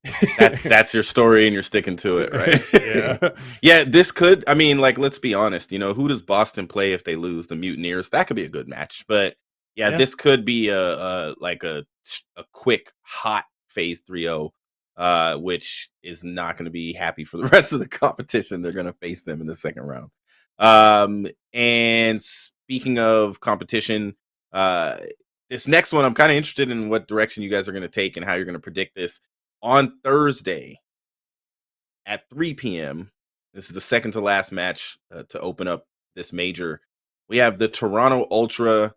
That's your story, and you're sticking to it, right? Yeah. This could, let's be honest. Who does Boston play if they lose? The Mutineers. That could be a good match. But yeah. This could be a quick hot FaZe 3-0, which is not going to be happy for the rest of the competition. They're going to face them in the second round. And speaking of competition, this next one, I'm kind of interested in what direction you guys are going to take and how you're going to predict this. On Thursday at 3 p.m., this is the second to last match to open up this major. We have the Toronto Ultra,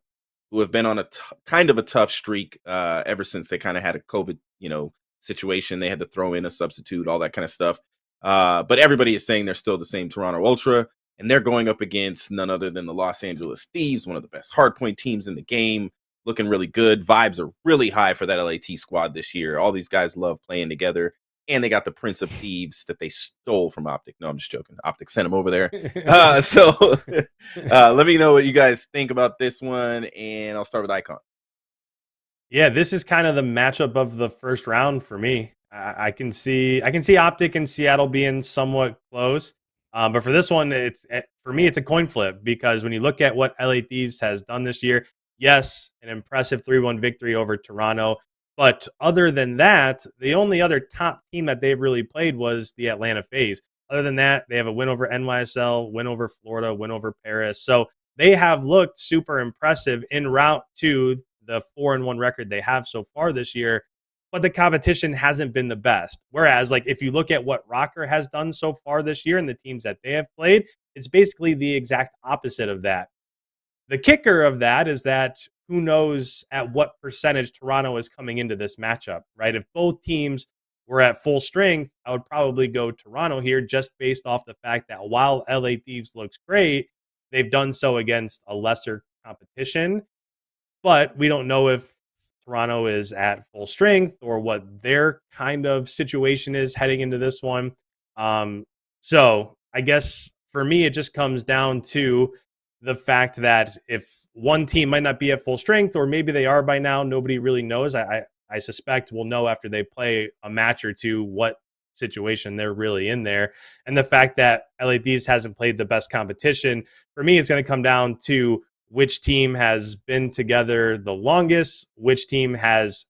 who have been on a kind of a tough streak ever since they kind of had a COVID, situation. They had to throw in a substitute, all that kind of stuff. But everybody is saying they're still the same Toronto Ultra, and they're going up against none other than the Los Angeles Thieves, one of the best hardpoint teams in the game. Looking really good. Vibes are really high for that LAT squad this year. All these guys love playing together. And they got the Prince of Thieves that they stole from Optic. No, I'm just joking. Optic sent him over there. So let me know what you guys think about this one. And I'll start with IKON. Yeah, this is kind of the matchup of the first round for me. I can see Optic and Seattle being somewhat close. But for this one, for me, it's a coin flip, because when you look at what LA Thieves has done this year, yes, an impressive 3-1 victory over Toronto. But other than that, the only other top team that they've really played was the Atlanta FaZe. Other than that, they have a win over NYSL, win over Florida, win over Paris. So they have looked super impressive en route to the 4-1 record they have so far this year. But the competition hasn't been the best. Whereas, if you look at what RØKKR has done so far this year and the teams that they have played, it's basically the exact opposite of that. The kicker of that is that who knows at what percentage Toronto is coming into this matchup, right? If both teams were at full strength, I would probably go Toronto here, just based off the fact that while LA Thieves looks great, they've done so against a lesser competition. But we don't know if Toronto is at full strength or what their kind of situation is heading into this one. So I guess for me, it just comes down to the fact that if one team might not be at full strength, or maybe they are by now, nobody really knows. I suspect we'll know after they play a match or two what situation they're really in there. And the fact that LA Thieves hasn't played the best competition, for me, it's going to come down to which team has been together the longest, which team has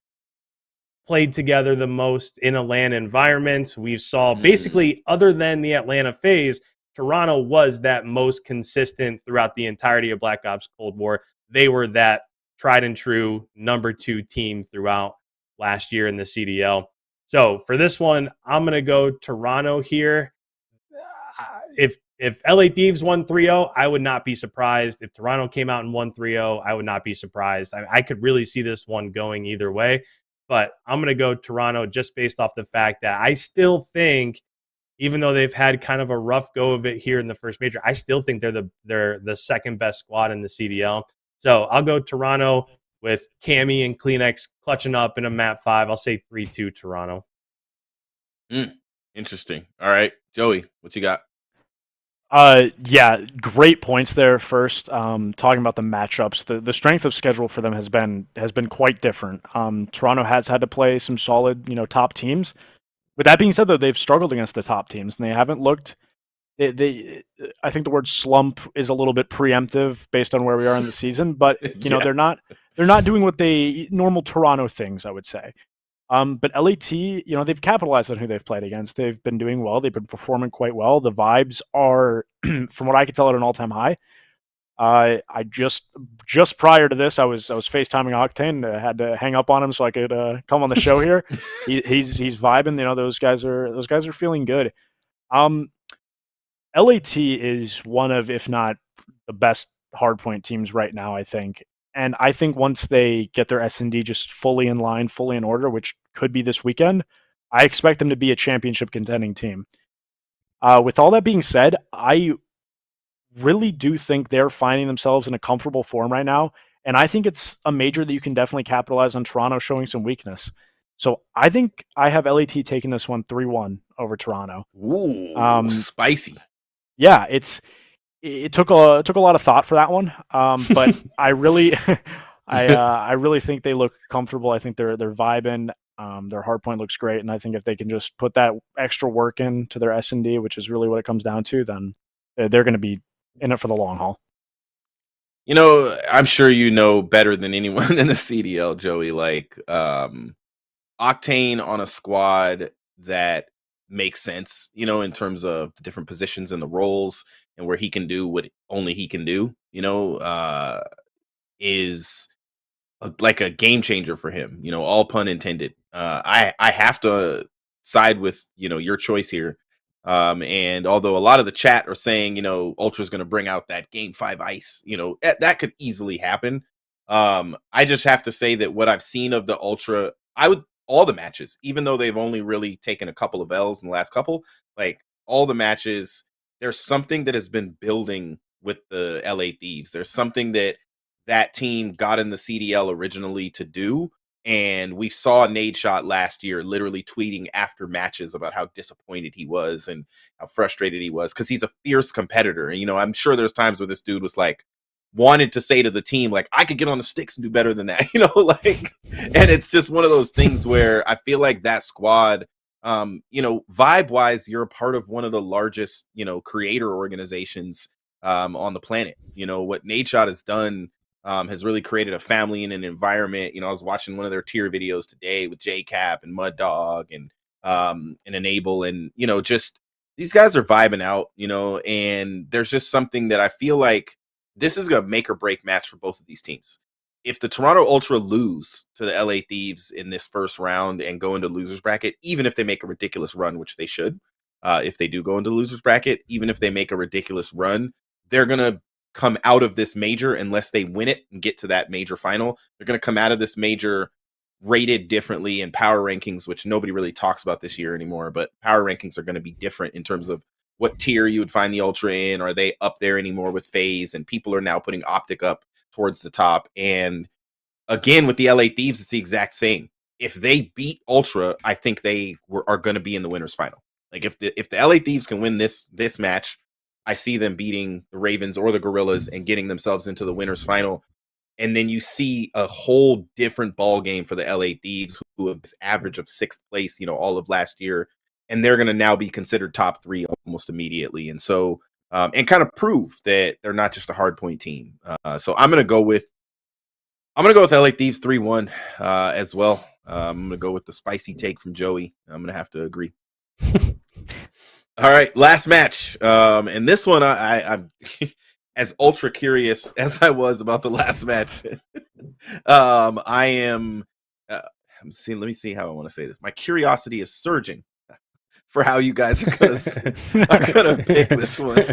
played together the most in a LAN environment. We saw basically, other than the Atlanta FaZe, Toronto was that most consistent throughout the entirety of Black Ops Cold War. They were that tried and true number 2 team throughout last year in the CDL. So for this one, I'm going to go Toronto here. If LA Thieves won 3-0, I would not be surprised. If Toronto came out and won 3-0, I would not be surprised. I could really see this one going either way, but I'm going to go Toronto just based off the fact that I still think, even though they've had kind of a rough go of it here in the first major, I still think they're the second best squad in the CDL. So I'll go Toronto with Cammy and Kleenex clutching up in a map 5. I'll say 3-2 Toronto. Interesting. All right, Joey, what you got? Yeah, great points there. First, talking about the matchups, the strength of schedule for them has been quite different. Toronto has had to play some solid, top teams. With that being said, though, they've struggled against the top teams, and they haven't looked. I think the word slump is a little bit preemptive based on where we are in the season, but they're not doing what normal Toronto things, I would say. But LAT, they've capitalized on who they've played against. They've been doing well. They've been performing quite well. The vibes are, from what I can tell, at an all-time high. I just prior to this, I was FaceTiming Octane. I had to hang up on him so I could come on the show here. He's vibing. Those guys are feeling good. LAT is one of, if not the best hardpoint teams right now, I think. And I think once they get their S&D just fully in line, fully in order, which could be this weekend, I expect them to be a championship contending team. With all that being said, I really do think they're finding themselves in a comfortable form right now. And I think it's a major that you can definitely capitalize on Toronto showing some weakness. So I think I have LAT taking this one 3-1 over Toronto. Ooh, spicy. Yeah, it took a lot of thought for that one, but I really, I really think they look comfortable. I think they're vibing. Their hardpoint looks great, and I think if they can just put that extra work into their S&D, which is really what it comes down to, then they're going to be in it for the long haul. I'm sure you know better than anyone in the CDL, Joey. Like Octane on a squad that makes sense, in terms of the different positions and the roles and where he can do what only he can do, is like a game changer for him, all pun intended. I have to side with, your choice here. And although a lot of the chat are saying, Ultra's going to bring out that game 5 ice, that could easily happen. I just have to say that what I've seen of the Ultra, all the matches, even though they've only really taken a couple of L's in the last couple, like all the matches, there's something that has been building with the LA Thieves. There's something that team got in the CDL originally to do. And we saw Nadeshot last year literally tweeting after matches about how disappointed he was and how frustrated he was because he's a fierce competitor. And, I'm sure there's times where this dude was like, wanted to say to the team, like, I could get on the sticks and do better than that, and it's just one of those things where I feel like that squad, vibe wise, you're a part of one of the largest, creator organizations on the planet. What Nadeshot has done has really created a family and an environment. I was watching one of their tier videos today with JCap and Mud Dog and Enable, and just these guys are vibing out, and there's just something that I feel like this is a make or break match for both of these teams. If the Toronto Ultra lose to the LA Thieves in this first round and go into losers bracket, even if they make a ridiculous run, which they should, if they do go into losers bracket, even if they make a ridiculous run, they're going to come out of this major, unless they win it and get to that major final, they're going to come out of this major rated differently in power rankings, which nobody really talks about this year anymore, but power rankings are going to be different in terms of what tier you would find the Ultra in. Are they up there anymore with FaZe? And people are now putting Optic up towards the top. And again, with the LA Thieves, it's the exact same. If they beat Ultra, I think they are going to be in the winners final. Like if the LA Thieves can win this match, I see them beating the Ravens or the Gorillas and getting themselves into the winners final. And then you see a whole different ball game for the LA Thieves, who have this average of 6th place, all of last year. And they're going to now be considered top 3 almost immediately. And so, and kind of prove that they're not just a hardpoint team. So I'm going to go with LA Thieves 3-1 as well. I'm going to go with the spicy take from Joey. I'm going to have to agree. All right, last match. And this one, I'm as ultra curious as I was about the last match. I am. I'm seeing. Let me see how I want to say this. My curiosity is surging for how you guys are gonna pick this one.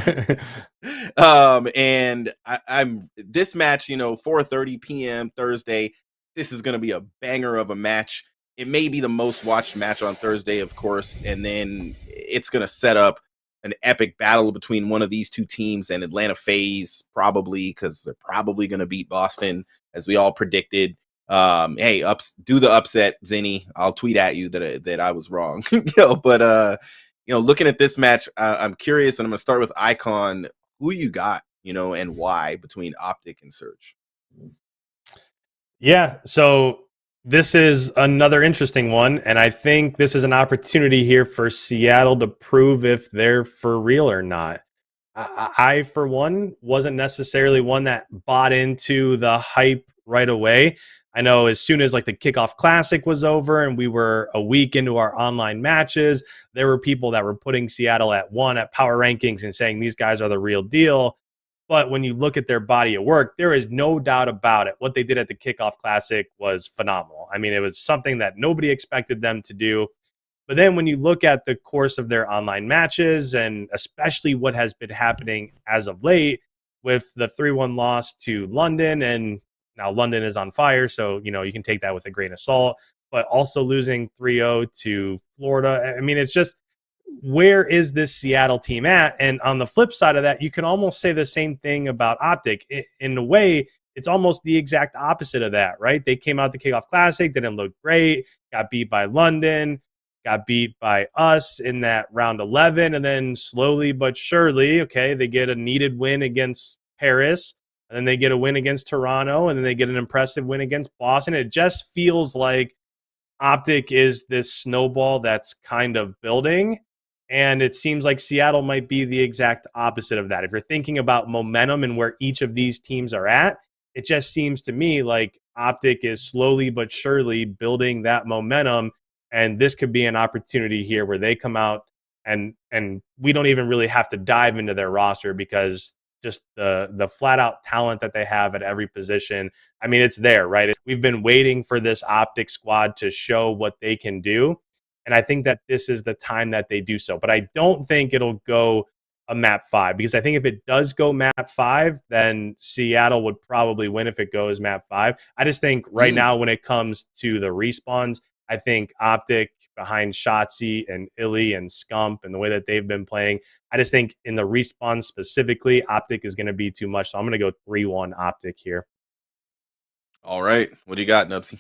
And I'm this match. 4:30 p.m. Thursday. This is gonna be a banger of a match. It may be the most watched match on Thursday, of course, and then it's gonna set up an epic battle between one of these two teams and Atlanta FaZe, probably, because they're probably going to beat Boston, as we all predicted. Hey, do the upset, Zinni. I'll tweet at you that I was wrong. But looking at this match, I'm curious, and I'm going to start with IKON. Who you got, and why between Optic and Surge? Yeah, so this is another interesting one, and I think this is an opportunity here for Seattle to prove if they're for real or not. I, for one, wasn't necessarily one that bought into the hype right away. I know as soon as like the kickoff classic was over and we were a week into our online matches, there were people that were putting Seattle at 1 at power rankings and saying these guys are the real deal. But when you look at their body of work, there is no doubt about it. What they did at the kickoff classic was phenomenal. I mean, it was something that nobody expected them to do. But then when you look at the course of their online matches, and especially what has been happening as of late with the 3-1 loss to London, and now London is on fire, so you can take that with a grain of salt, but also losing 3-0 to Florida. I mean, it's just, where is this Seattle team at? And on the flip side of that, you can almost say the same thing about Optic. In a way, it's almost the exact opposite of that, right? They came out the kickoff classic, didn't look great, got beat by London, got beat by us in that round 11, and then slowly but surely, okay, they get a needed win against Paris, and then they get a win against Toronto, and then they get an impressive win against Boston. It just feels like Optic is this snowball that's kind of building, and it seems like Seattle might be the exact opposite of that. If you're thinking about momentum and where each of these teams are at, it just seems to me like Optic is slowly but surely building that momentum, and this could be an opportunity here where they come out and we don't even really have to dive into their roster, because just the flat out talent that they have at every position. I mean, it's there, right? We've been waiting for this Optic squad to show what they can do. And I think that this is the time that they do so. But I don't think it'll go a map 5, because I think if it does go map 5, then Seattle would probably win if it goes map 5. I just think right now, when it comes to the respawns, I think Optic behind Shotzi and Illy and Scump and the way that they've been playing, I just think in the respawn specifically, Optic is going to be too much. So I'm going to go 3-1 Optic here. All right. What do you got, Nubzy?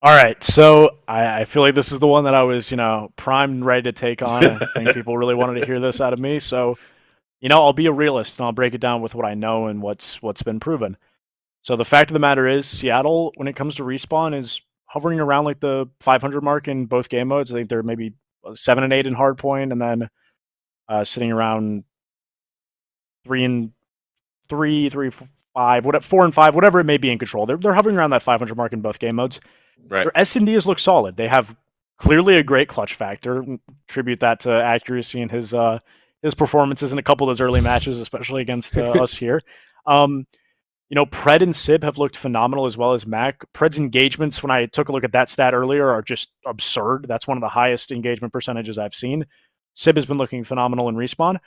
All right, so I feel like this is the one that I was, primed and ready to take on. I think people really wanted to hear this out of me. So, I'll be a realist and I'll break it down with what I know and what's been proven. So the fact of the matter is, Seattle, when it comes to respawn, is hovering around like the 500 mark in both game modes. I think they're maybe 7 and 8 in hardpoint, and then sitting around 3 and 3, 3, 5, 4 and 5, whatever it may be in control. They're hovering around that 500 mark in both game modes. Right. Their S&Ds look solid. They have clearly a great clutch factor. Tribute that to accuracy in his performances in a couple of those early matches, especially against us here. Pred and Sib have looked phenomenal, as well as Mac. Pred's engagements, when I took a look at that stat earlier, are just absurd. That's one of the highest engagement percentages I've seen. Sib has been looking phenomenal in respawn.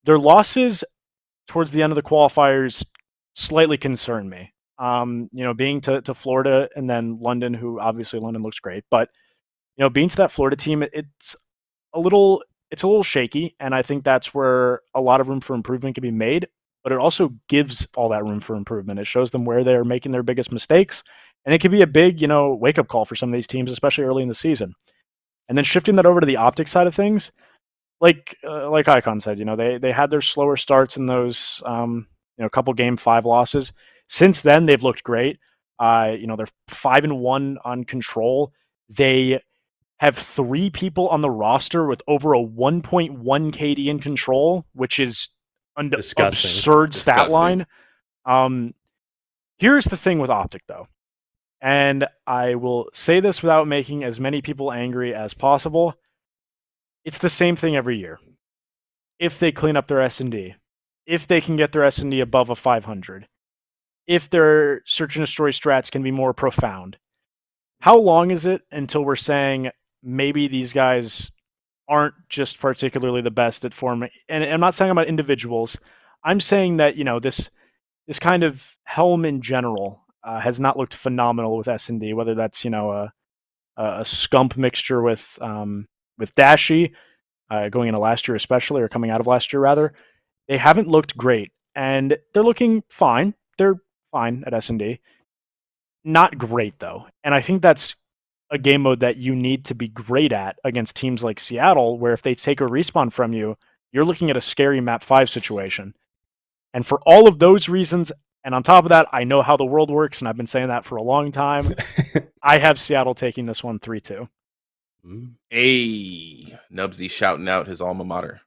Their losses towards the end of the qualifiers slightly concern me. Being to Florida and then London, who obviously London looks great, but being to that Florida team, it's a little shaky, and I think that's where a lot of room for improvement can be made. But it also gives all that room for improvement. It shows them where they're making their biggest mistakes, and it can be a big, wake-up call for some of these teams, especially early in the season. And then shifting that over to the Optic side of things, like IKON said, they had their slower starts in those, couple game 5 losses. Since then, they've looked great. They're 5-1 on control. They have 3 people on the roster with over a 1.1 KD in control, which is an absurd stat line. Here's the thing with Optic, though, and I will say this without making as many people angry as possible. it's the same thing every year. If they clean up their S&D, if they can get their S&D above a 500, if their search and destroy strats can be more profound, how long is it until we're saying maybe these guys aren't just particularly the best at forming? And I'm not saying about individuals. I'm saying that, this kind of helm in general has not looked phenomenal with S&D, whether that's, a scump mixture with Dashi, going into last year especially, or coming out of last year rather. They haven't looked great, and they're looking fine. They're fine at S&D. Not great, though. And I think that's a game mode that you need to be great at against teams like Seattle, where if they take a respawn from you, you're looking at a scary map 5 situation. And for all of those reasons, and on top of that, I know how the world works, and I've been saying that for a long time, I have Seattle taking this one 3-2. Hey, Nubzy shouting out his alma mater.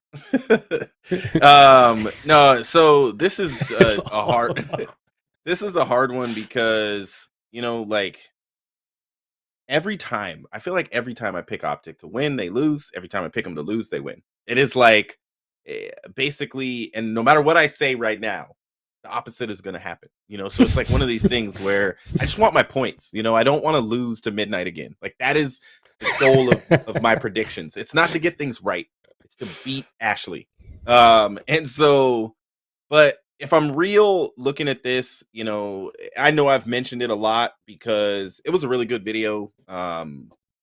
No, so this is a hard this is a hard one because, like every time, I feel like every time I pick Optic to win, they lose. Every time I pick them to lose, they win. It is like basically, and no matter what I say right now, the opposite is going to happen. So it's like one of these things where I just want my points. I don't want to lose to Midnight again. Like that is the goal of my predictions. It's not to get things right. It's to beat Ashley. And so, but if I'm real looking at this, I know I've mentioned it a lot because it was a really good video.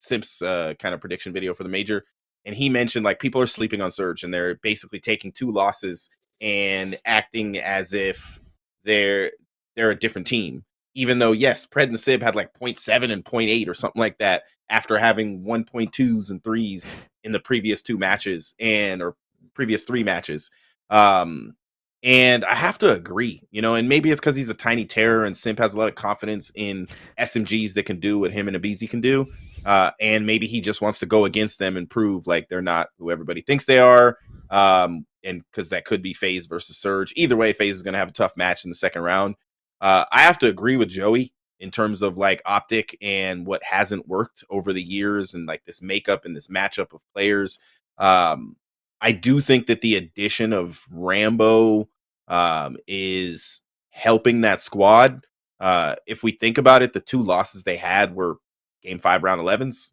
Simps kind of prediction video for the major. And he mentioned like people are sleeping on Surge and they're basically taking 2 losses and acting as if they're a different team. Even though, yes, Pred and Sib had like 0.7 and 0.8 or something like that after having 1.2s and 3s in the previous 2 matches or previous 3 matches. And I have to agree, and maybe it's because he's a tiny terror and Simp has a lot of confidence in SMGs that can do what him and Abizi can do. And maybe he just wants to go against them and prove like they're not who everybody thinks they are. And because that could be FaZe versus Surge. Either way, FaZe is going to have a tough match in the second round. I have to agree with Joey in terms of like Optic and what hasn't worked over the years and like this makeup and this matchup of players. I do think that the addition of Rambo is helping that squad. If we think about it, the 2 losses they had were game 5 round 11s,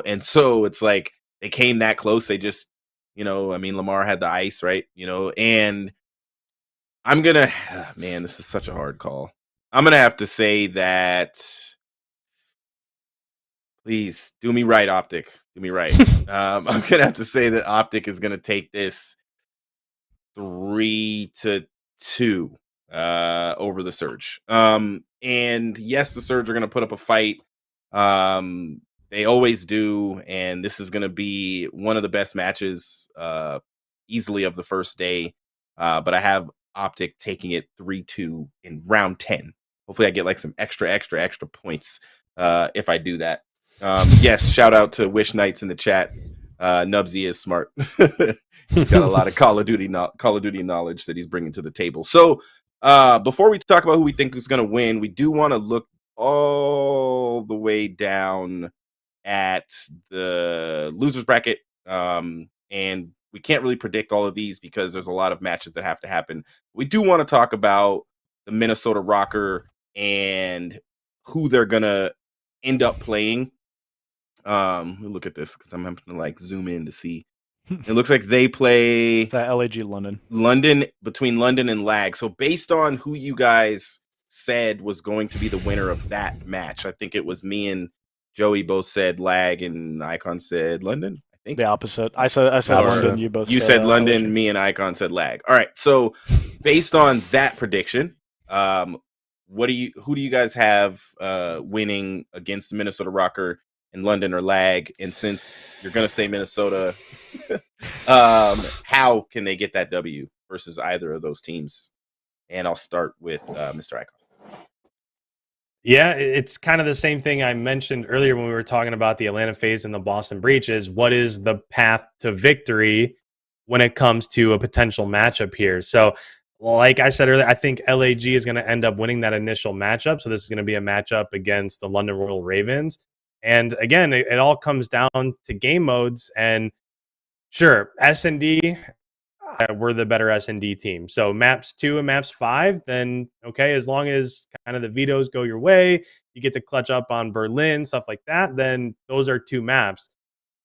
and so it's like they came that close. They just, Lamar had the ice, right? And I'm gonna, man, this is such a hard call. I'm gonna have to say that. Please do me right, Optic. Do me right. I'm gonna have to say that Optic is gonna take this 3-2 over the Surge. And yes, the Surge are gonna put up a fight. They always do, and this is gonna be one of the best matches, easily of the first day. But I have Optic taking it 3-2 in round 10. Hopefully, I get like some extra points if I do that. Yes, shout out to Wish Knights in the chat. Nubzy is smart. He's got a lot of Call of Duty knowledge that he's bringing to the table. So before we talk about who we think is going to win, we do want to look all the way down at the losers bracket. And we can't really predict all of these because there's a lot of matches that have to happen. We do want to talk about the Minnesota RØKKR and who they're going to end up playing. Look at this because I'm having to like zoom in to see. It looks like they play It's at LAG London. Between London and Lag. So based on who you guys said was going to be the winner of that match, I think it was me and Joey both said Lag and IKON said London. I think the opposite. I said London. You said London. LAG. Me and IKON said Lag. All right. So based on that prediction, who do you guys have winning against the Minnesota RØKKR in London or Lag? And since you're gonna say Minnesota, how can they get that W versus either of those teams? And I'll start with Mr. IKON. Yeah, it's kind of the same thing I mentioned earlier when we were talking about the Atlanta FaZe and the Boston Breach. Is what is the path to victory when it comes to a potential matchup here? So, like I said earlier, I think LAG is going to end up winning that initial matchup. So this is going to be a matchup against the London Royal Ravens. And again, it all comes down to game modes. And Sure, S&D, we're the better S&D team. So maps 2 and maps 5, then okay, as long as kind of the vetoes go your way, you get to clutch up on Berlin, stuff like that, then those are 2 maps.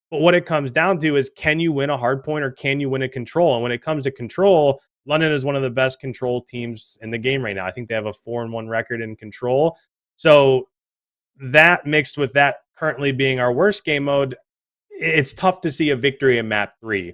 But what it comes down to is, can you win a hard point or can you win a control? And when it comes to control, London is one of the best control teams in the game right now. I think they have a 4-1 record in control. So that mixed with that currently being our worst game mode, it's tough to see a victory in map 3.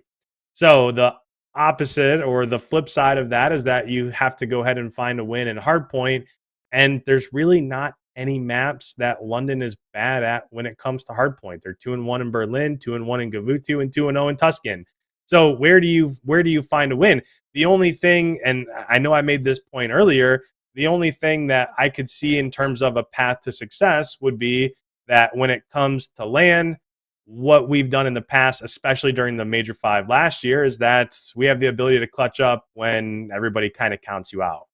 So the opposite or the flip side of that is that you have to go ahead and find a win in hardpoint. And there's really not any maps that London is bad at when it comes to hardpoint. They're 2-1 in Berlin, 2-1 in Gavutu, and 2-0 in Tuscan. So where do you find a win? The only thing, and I know I made this point earlier, the only thing that I could see in terms of a path to success would be that when it comes to LAN, what we've done in the past, especially during the Major 5 last year, is that we have the ability to clutch up when everybody kind of counts you out,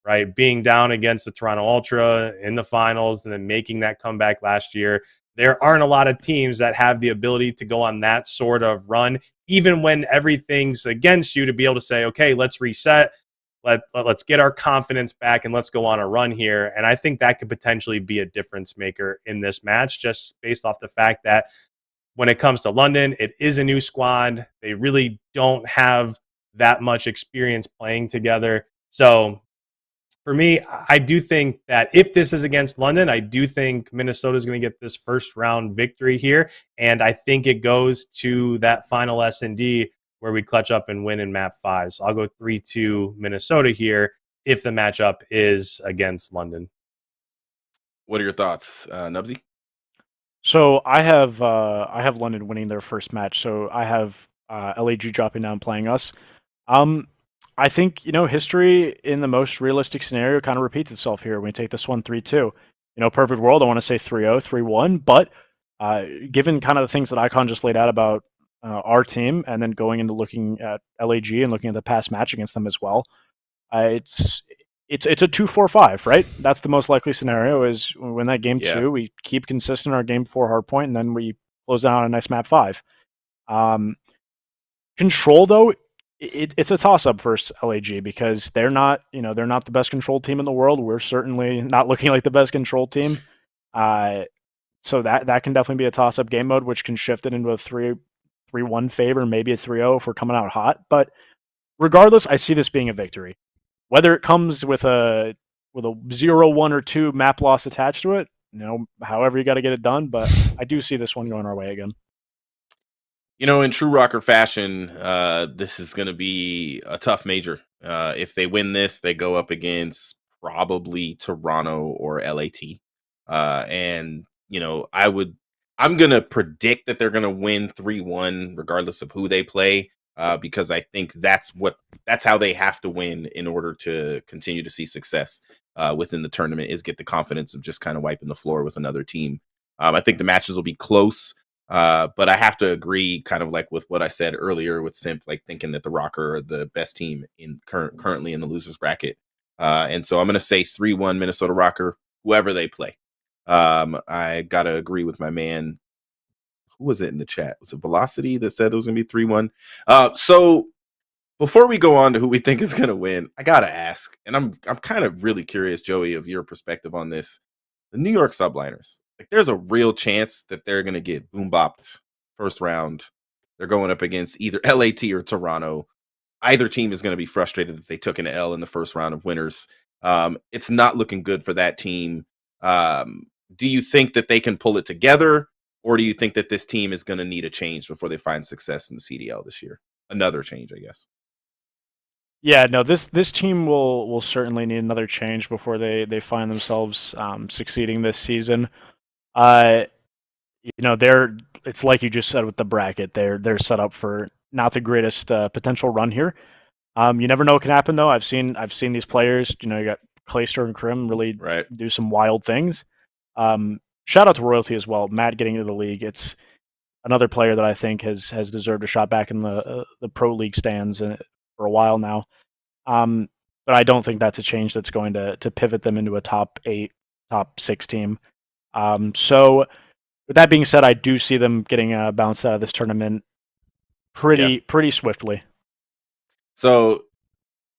right? Being down against the Toronto Ultra in the finals and then making that comeback last year, there aren't a lot of teams that have the ability to go on that sort of run, even when everything's against you, to be able to say, okay, let's reset. Let's get our confidence back and let's go on a run here. And I think that could potentially be a difference maker in this match, just based off the fact that when it comes to London, it is a new squad. They really don't have that much experience playing together. So for me, I do think that if this is against London, I do think Minnesota is going to get this first round victory here. And I think it goes to that final S&D where we clutch up and win in map 5. So I'll go 3-2 Minnesota here if the matchup is against London. What are your thoughts, Nubzy? So I have London winning their first match. So I have LAG dropping down playing us. I think history in the most realistic scenario kind of repeats itself here. When we take this one 3-2, perfect world, I want to say 3-0, 3-1. But given kind of the things that IKON just laid out about our team, and then going into looking at LAG and looking at the past match against them as well, it's a 2-4-5, right? That's the most likely scenario. Is we win that game 2, we keep consistent our game 4 hardpoint, and then we close down on a nice map 5. Control though, it's a toss-up versus LAG because they're not the best control team in the world. We're certainly not looking like the best control team. So that can definitely be a toss-up game mode, which can shift it into a 3-1 favor, maybe a 3-0 if we're coming out hot. But regardless, I see this being a victory. Whether it comes with a 0, 1, or 2 map loss attached to it, however you got to get it done. But I do see this one going our way again. In true RØKKR fashion, this is going to be a tough major. If they win this, they go up against probably Toronto or LAT. And I'm going to predict that they're going to win 3-1 regardless of who they play, because I think that's how they have to win in order to continue to see success within the tournament, is get the confidence of just kind of wiping the floor with another team. I think the matches will be close. But I have to agree, kind of like with what I said earlier with Simp, like thinking that the RØKKR are the best team in currently in the losers bracket. And so I'm going to say 3-1 Minnesota RØKKR, whoever they play. I got to agree with my man. Who was it in the chat? Was it Velocity that said it was going to be 3-1? So before we go on to who we think is going to win, I got to ask, and I'm kind of really curious, Joey, of your perspective on this. The New York Subliners, like, there's a real chance that they're going to get boom bopped first round. They're going up against either LAT or Toronto. Either team is going to be frustrated that they took an L in the first round of winners. It's not looking good for that team. Do you think that they can pull it together, or do you think that this team is going to need a change before they find success in the CDL this year? Another change, I guess. Yeah, no, this team will certainly need another change before they find themselves succeeding this season. It's like you just said with the bracket, they're set up for not the greatest potential run here. You never know what can happen though. I've seen these players. You got Clayster and Krim really do some wild things. Shout out to Royalty as well. Matt getting into the league. It's another player that I think has deserved a shot back in the pro league stands for a while now. But I don't think that's a change that's going to pivot them into a top 8, top 6 team. So with that being said, I do see them getting bounced out of this tournament pretty swiftly. So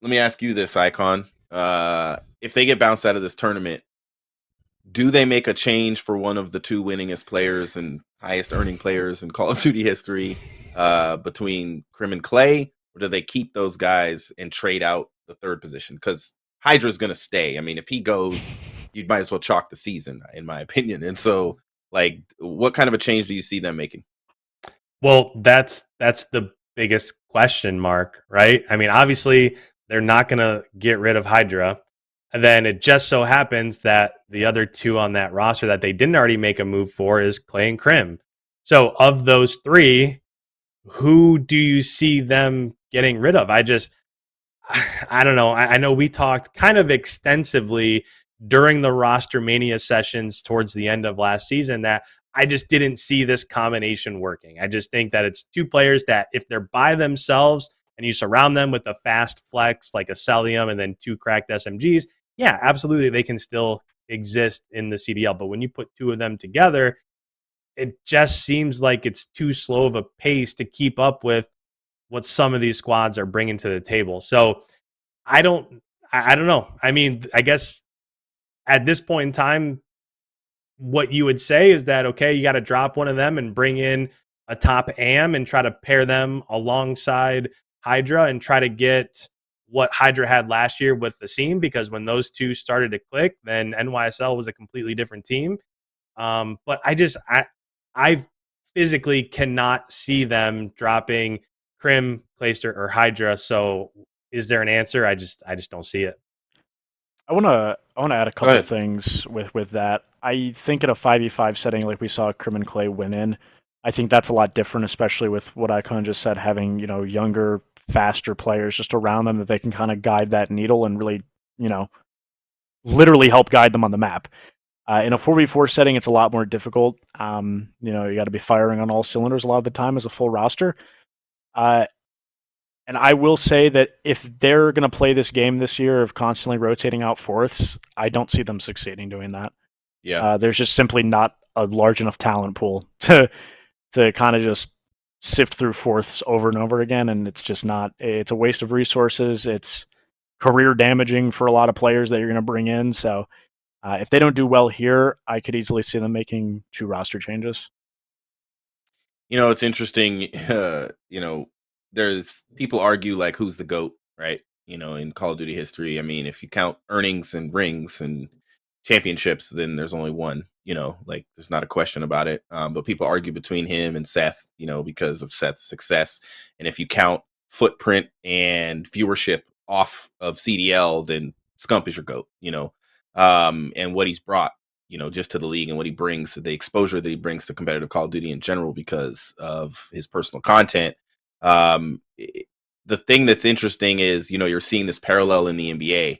let me ask you this, Icon. If they get bounced out of this tournament, do they make a change for one of the two winningest players and highest earning players in Call of Duty history between Crim and Clay, or do they keep those guys and trade out the third position? Because Hydra's going to stay. I mean, if he goes, you might as well chalk the season, in my opinion. And so, like, what kind of a change do you see them making? Well, that's the biggest question mark, right? I mean, obviously, they're not going to get rid of Hydra. And then it just so happens that the other two on that roster that they didn't already make a move for is Clay and Crim. So of those three, who do you see them getting rid of? I don't know. I know we talked kind of extensively during the roster mania sessions towards the end of last season that I just didn't see this combination working. I just think that it's two players that if they're by themselves and you surround them with a fast flex like a Celium and then two cracked SMGs, yeah, absolutely, they can still exist in the CDL. But when you put two of them together, it just seems like it's too slow of a pace to keep up with what some of these squads are bringing to the table. So I don't know. I mean, I guess at this point in time, what you would say is that, okay, you got to drop one of them and bring in a top AM and try to pair them alongside Hydra and try to get what Hydra had last year with the Seam, because when those two started to click, then NYSL was a completely different team. But I physically cannot see them dropping Crim, Clayster, or Hydra. So is there an answer? I just don't see it. I wanna add a couple things with that. I think in a 5v5 setting like we saw Crim and Clay win in, I think that's a lot different, especially with what IKON just said, having, younger, faster players just around them that they can kind of guide that needle and really, literally help guide them on the map. In a 4v4 setting, it's a lot more difficult. You got to be firing on all cylinders a lot of the time as a full roster. And I will say that if they're going to play this game this year of constantly rotating out fourths, I don't see them succeeding doing that. Yeah. There's just simply not a large enough talent pool to kind of just sift through fourths over and over again, and it's just not. It's a waste of resources. It's career damaging for a lot of players that you're going to bring in. So if they don't do well here, I could easily see them making 2 roster changes. It's interesting. There's people argue like who's the GOAT, right? In Call of Duty history. I mean, if you count earnings and rings and championships, then there's only one. Like there's not a question about it. But people argue between him and Seth, because of Seth's success. And if you count footprint and viewership off of CDL, then Scump is your GOAT. And what he's brought, just to the league and what he brings, the exposure that he brings to competitive Call of Duty in general because of his personal content. The thing that's interesting is, you're seeing this parallel in the NBA,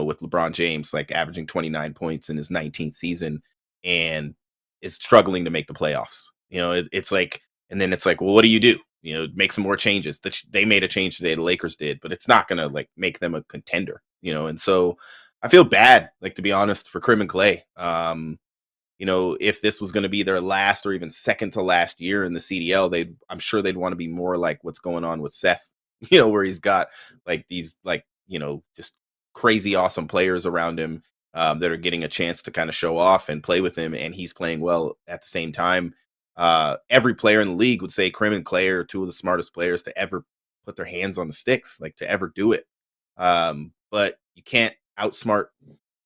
with LeBron James, like averaging 29 points in his 19th season and is struggling to make the playoffs. It's like, and then it's like, well, what do you do? Make some more changes. They made a change today, the Lakers did, but it's not going to like make them a contender, and so I feel bad, like, to be honest, for Crim and Clay. If this was going to be their last or even second to last year in the CDL, I'm sure they'd want to be more like what's going on with Seth, where he's got like these, like, just crazy awesome players around him that are getting a chance to kind of show off and play with him. And he's playing well at the same time. Every player in the league would say Crim and Clay are two of the smartest players to ever put their hands on the sticks, like to ever do it. But you can't outsmart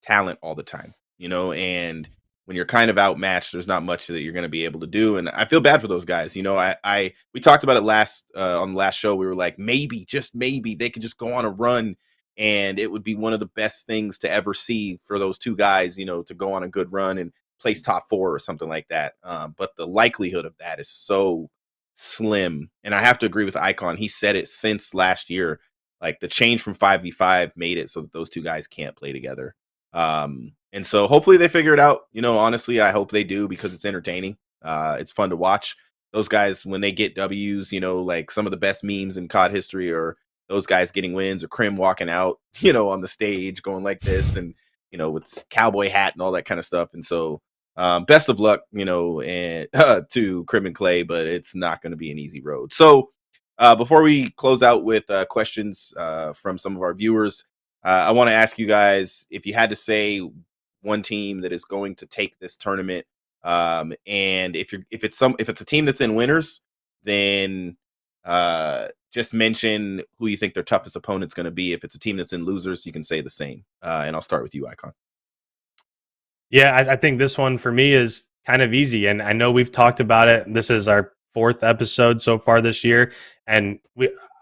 talent all the time, and when you're kind of outmatched, there's not much that you're going to be able to do. And I feel bad for those guys. We talked about it on the last show. We were like, maybe, just maybe they could just go on a run and it would be one of the best things to ever see for those two guys, to go on a good run and place top 4 or something like that. But the likelihood of that is so slim. And I have to agree with IKON. He said it since last year. Like the change from 5v5 made it so that those two guys can't play together. And so hopefully they figure it out. Honestly, I hope they do because it's entertaining. It's fun to watch. Those guys, when they get W's, like some of the best memes in COD history are those guys getting wins or Crim walking out, on the stage going like this and, with cowboy hat and all that kind of stuff. And so best of luck, and to Crim and Clay, but it's not going to be an easy road. So Before we close out with questions from some of our viewers, I want to ask you guys if you had to say one team that is going to take this tournament, and if it's a team that's in winners, then just mention who you think their toughest opponent's going to be. If it's a team that's in losers, you can say the same. And I'll start with you, Icon. Yeah, I think this one for me is kind of easy, and I know we've talked about it. This is our 4th episode so far this year, and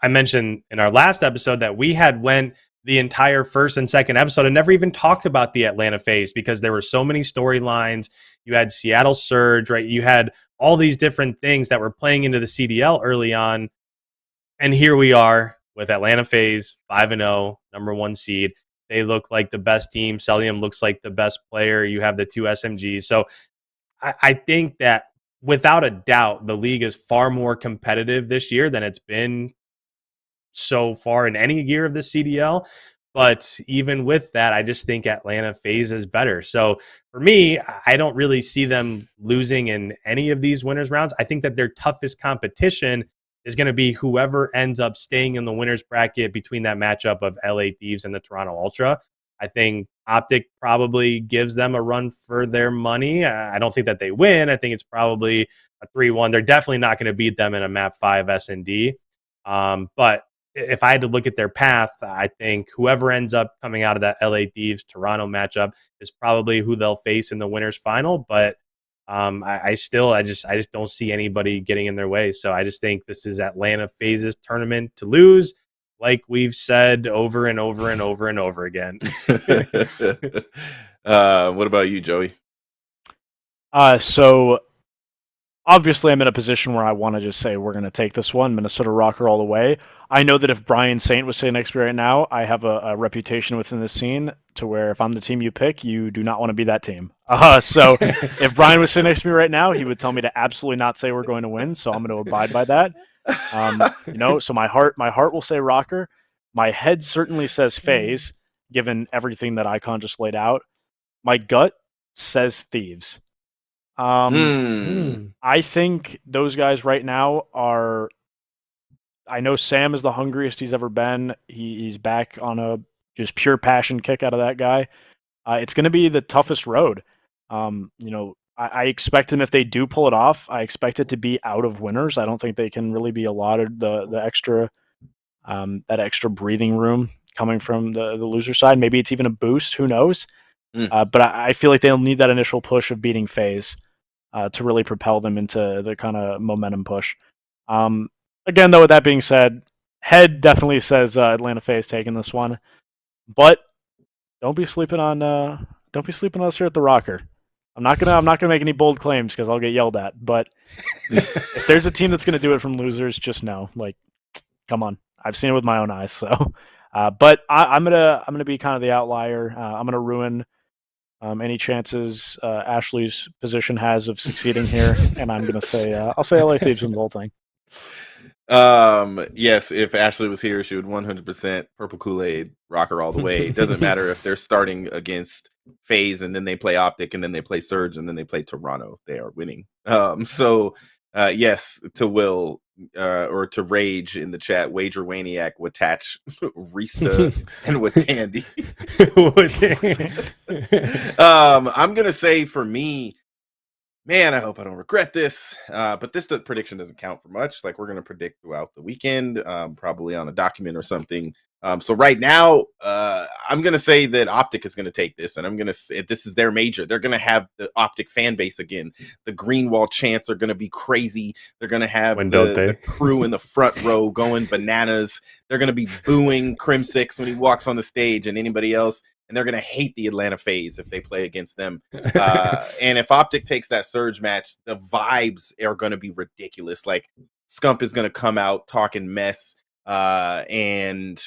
I mentioned in our last episode that we had went the entire first and second episode and never even talked about the Atlanta phase because there were so many storylines. You had Seattle Surge, right? You had all these different things that were playing into the CDL early on, and here we are with Atlanta phase 5-0, number 1 seed. They look like the best team. Celium looks like the best player. You have the 2 SMGs. So I think that without a doubt, the league is far more competitive this year than it's been so far in any year of the CDL. But even with that, I just think Atlanta phase is better. So for me, I don't really see them losing in any of these winners rounds. I think that their toughest competition is going to be whoever ends up staying in the winners bracket between that matchup of LA Thieves and the Toronto Ultra. I think Optic probably gives them a run for their money. I don't think that they win. I think it's probably a 3-1. They're definitely not going to beat them in a map 5 S&D. But if I had to look at their path, I think whoever ends up coming out of that LA Thieves Toronto matchup is probably who they'll face in the winners final. But I just don't see anybody getting in their way. So I just think this is Atlanta phases tournament to lose, like we've said over and over and over and over again. What about you, Joey? So obviously I'm in a position where I want to just say we're going to take this one, Minnesota RØKKR all the way. I know that if Brian Saint was sitting next to me right now, I have a reputation within the scene to where if I'm the team you pick, you do not want to be that team. So if Brian was sitting next to me right now, he would tell me to absolutely not say we're going to win. So I'm going to abide by that. So my heart will say RØKKR. My head certainly says FaZe, given everything that IKON just laid out. My gut says Thieves. I think those guys right now are. I know Sam is the hungriest he's ever been. He's back on a just pure passion kick out of that guy. It's going to be the toughest road. I expect them, if they do pull it off, I expect it to be out of winners. I don't think they can really be allotted the extra that extra breathing room coming from the loser side. Maybe it's even a boost. Who knows? But I feel like they'll need that initial push of beating FaZe to really propel them into the kind of momentum push. Again, though, with that being said, head definitely says Atlanta FaZe taking this one, but don't be sleeping on us here at the RØKKR. I'm not gonna make any bold claims because I'll get yelled at. But if there's a team that's gonna do it from losers, just know, come on, I've seen it with my own eyes. So, but I'm gonna be kind of the outlier. I'm gonna ruin any chances Ashley's position has of succeeding here, and I'm gonna say I'll say LA Thieves wins the whole thing. Yes, if Ashley was here, she would 100% purple Kool-Aid, RØKKR all the way. It doesn't matter if they're starting against FaZe and then they play Optic and then they play Surge and then they play Toronto. They are winning. Yes, to Will or to Rage in the chat, Wager Waniac, Watach, Rista, and Watandy. I'm gonna say for me, man, I hope I don't regret this. But this prediction doesn't count for much. Like, we're going to predict throughout the weekend, probably on a document or something. So right now, I'm going to say that Optic is going to take this, and I'm going to say this is their major. They're going to have the Optic fan base again. The Greenwall chants are going to be crazy. They're going to have the crew in the front row going bananas. They're going to be booing Crim6 when he walks on the stage and anybody else. And they're going to hate the Atlanta FaZe if they play against them. And if Optic takes that Surge match, the vibes are going to be ridiculous. Like, Scump is going to come out talking mess, and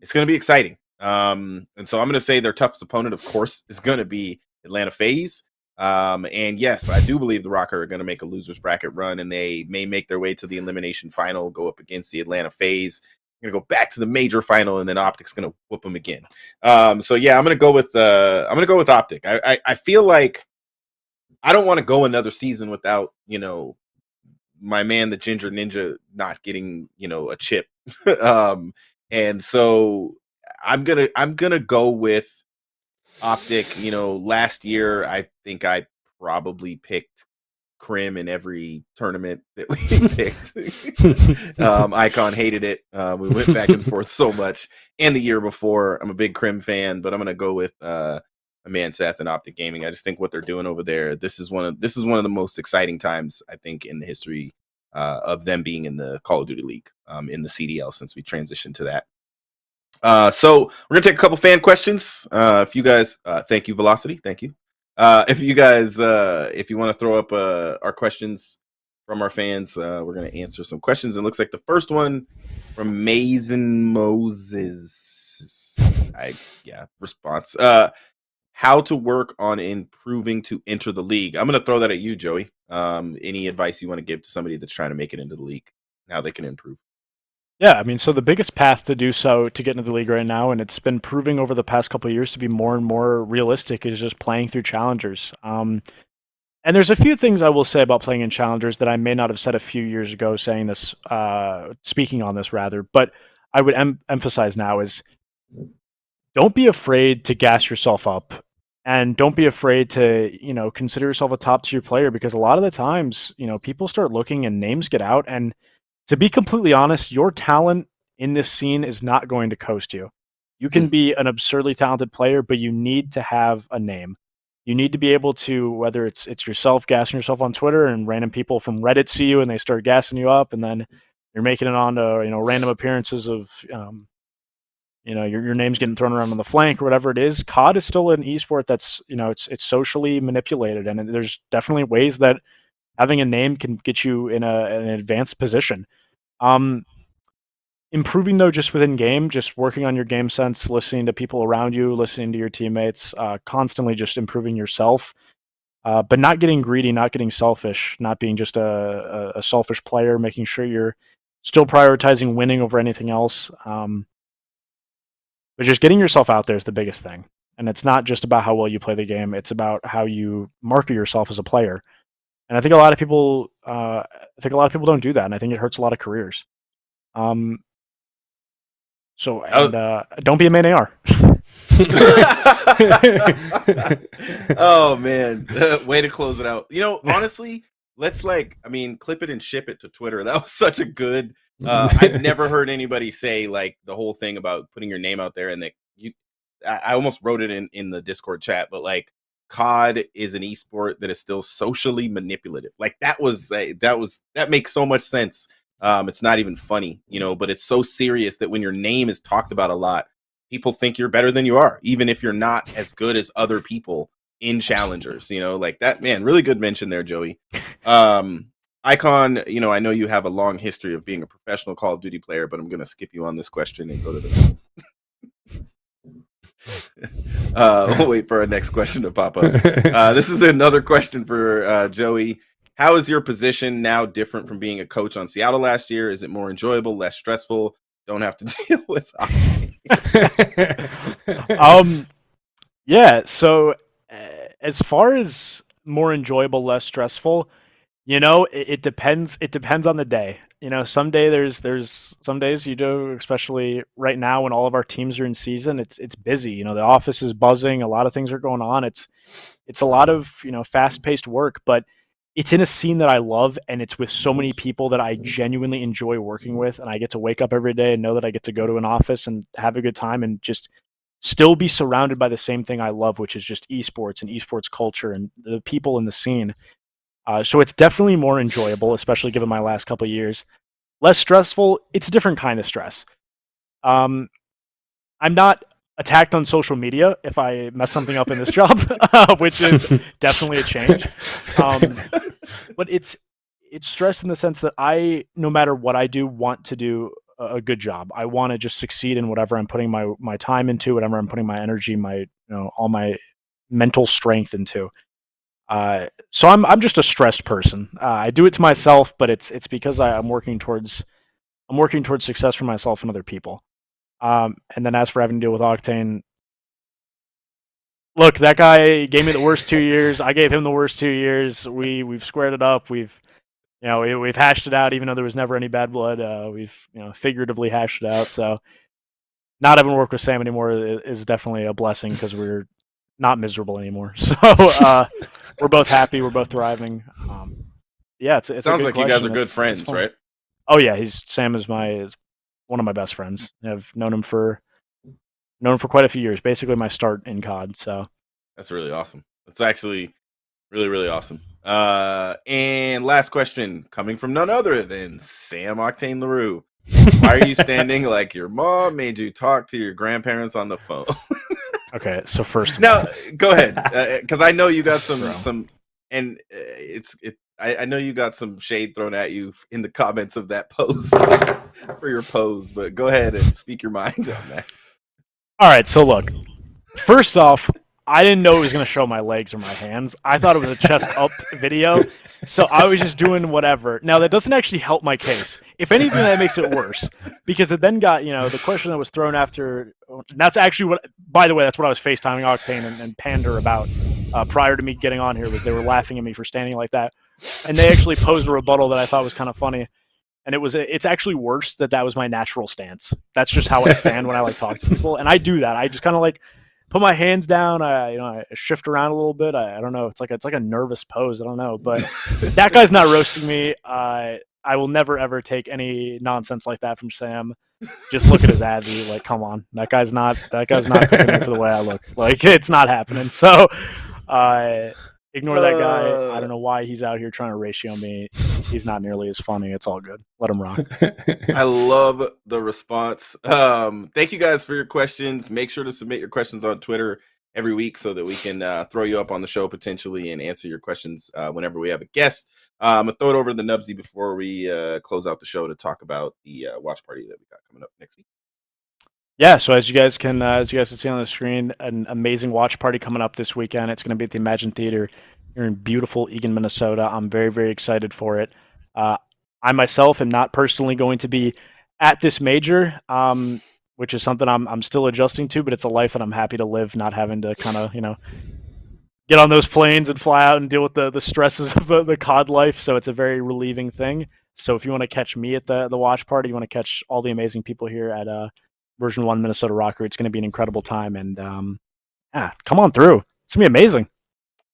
it's going to be exciting. And so I'm going to say their toughest opponent, of course, is going to be Atlanta FaZe. And yes, I do believe the RØKKR are going to make a losers bracket run, and they may make their way to the elimination final, go up against the Atlanta FaZe. Going to go back to the major final, and then Optic's going to whoop them again. So yeah, I'm going to go with Optic. I feel like I don't want to go another season without my man, the Ginger Ninja, not getting, a chip. And so I'm gonna go with Optic. Last year I think I probably picked Crim in every tournament that we picked. IKON hated it. We went back and forth so much. And the year before, I'm a big Crim fan, but I'm gonna go with my man Seth and Optic Gaming. I just think what they're doing over there. This is one of the most exciting times I think in the history of them being in the Call of Duty League in the CDL since we transitioned to that. So we're gonna take a couple fan questions. If you guys, thank you, Velocity, thank you. If you guys, if you want to throw up our questions from our fans, we're gonna answer some questions. It looks like the first one from Mason Moses. Response. How to work on improving to enter the league. I'm gonna throw that at you, Joey. Any advice you want to give to somebody that's trying to make it into the league? How they can improve? Yeah, I mean, so the biggest path to do so to get into the league right now, and it's been proving over the past couple of years to be more and more realistic, is just playing through challengers. And there's a few things I will say about playing in challengers that I may not have said a few years ago, saying this, speaking on this rather, but I would emphasize now is don't be afraid to gas yourself up, and don't be afraid to consider yourself a top tier player, because a lot of the times people start looking and names get out, and to be completely honest, your talent in this scene is not going to coast you. You can be an absurdly talented player, but you need to have a name. You need to be able to, whether it's yourself gassing yourself on Twitter and random people from Reddit see you and they start gassing you up, and then you're making it on to random appearances of your name's getting thrown around on the flank or whatever it is. COD is still an esport that's it's socially manipulated, and there's definitely ways that having a name can get you in an advanced position. Improving though, just within game, just working on your game sense, listening to people around you, listening to your teammates, constantly just improving yourself, but not getting greedy, not getting selfish, not being just a selfish player, making sure you're still prioritizing winning over anything else. But just getting yourself out there is the biggest thing. And it's not just about how well you play the game, it's about how you market yourself as a player. And I think a lot of people don't do that, and I think it hurts a lot of careers. Don't be a main AR. Oh man, way to close it out. Honestly, let's clip it and ship it to Twitter. That was such a good. I've never heard anybody say like the whole thing about putting your name out there, and that I almost wrote it in the Discord chat, but like COD is an esport that is still socially manipulative. Like that makes so much sense. It's not even funny, but it's so serious that when your name is talked about a lot, people think you're better than you are, even if you're not as good as other people in challengers, like that. Man, really good mention there, Joey. IKON, I know you have a long history of being a professional Call of Duty player, but I'm going to skip you on this question and go to the we'll wait for our next question to pop up. This is another question for Joey. How is your position now different from being a coach on Seattle last year? Is it more enjoyable, less stressful? Don't have to deal with Yeah, so as far as more enjoyable, less stressful, it depends. It depends on the day. Some days, especially right now when all of our teams are in season, it's busy. The office is buzzing. A lot of things are going on. It's a lot of fast-paced work, but it's in a scene that I love, and it's with so many people that I genuinely enjoy working with, and I get to wake up every day and know that I get to go to an office and have a good time and just still be surrounded by the same thing I love, which is just esports and esports culture and the people in the scene. So it's definitely more enjoyable, especially given my last couple of years. Less stressful, it's a different kind of stress. I'm not attacked on social media if I mess something up in this job, which is definitely a change. But it's stress in the sense that no matter what I do, want to do a good job. I want to just succeed in whatever I'm putting my time into, whatever I'm putting my energy, all my mental strength into. So I'm just a stressed person. I do it to myself, but it's because I'm working towards success for myself and other people. And then as for having to deal with Octane, look, that guy gave me the worst 2 years. I gave him the worst 2 years. We've squared it up. We've You know, we've hashed it out, even though there was never any bad blood. We've figuratively hashed it out. So not having to work with Sam anymore is definitely a blessing because we're not miserable anymore. So we're both happy. We're both thriving. Yeah, it's Sounds a good like you guys are question. good friends, right? Oh yeah, Sam is one of my best friends. I've known him for quite a few years. Basically, my start in COD. So that's really awesome. That's actually really, really awesome. And last question, coming from none other than Sam Octane LaRue. Why are you standing like your mom made you talk to your grandparents on the phone? Okay, so first of now, all, go ahead, because I know you got some, and I know you got some shade thrown at you in the comments of that post for your pose, but go ahead and speak your mind on that. All right, so look, first off, I didn't know it was going to show my legs or my hands. I thought it was a chest up video, so I was just doing whatever. Now, that doesn't actually help my case. If anything, that makes it worse, because it then got, the question that was thrown after, and that's actually what, by the way, that's what I was FaceTiming Octane and Pander about prior to me getting on here, was they were laughing at me for standing like that. And they actually posed a rebuttal that I thought was kind of funny. And it's actually worse that was my natural stance. That's just how I stand when I talk to people. And I do that. I just kind of put my hands down. I shift around a little bit. I don't know. It's like a nervous pose. I don't know. But that guy's not roasting me. I will never ever take any nonsense like that from Sam. Just look at his Addy. Come on, that guy's not picking me for the way I look. It's not happening. So, ignore that guy. I don't know why he's out here trying to ratio me. He's not nearly as funny. It's all good. Let him rock. I love the response. Thank you guys for your questions. Make sure to submit your questions on Twitter every week so that we can throw you up on the show potentially and answer your questions whenever we have a guest. I'm gonna throw it over to Nubzy before we close out the show to talk about the watch party that we got coming up next week. Yeah, so as you guys can see on the screen, an amazing watch party coming up this weekend. It's going to be at the Imagine Theater here in beautiful Eagan, Minnesota. I'm very, very excited for it. I myself am not personally going to be at this major, which is something I'm still adjusting to, but it's a life that I'm happy to live, not having to kind of get on those planes and fly out and deal with the stresses of the COD life. So it's a very relieving thing. So if you want to catch me at the watch party, you want to catch all the amazing people here at Version 1 Minnesota RØKKR, it's going to be an incredible time. And come on through. It's going to be amazing.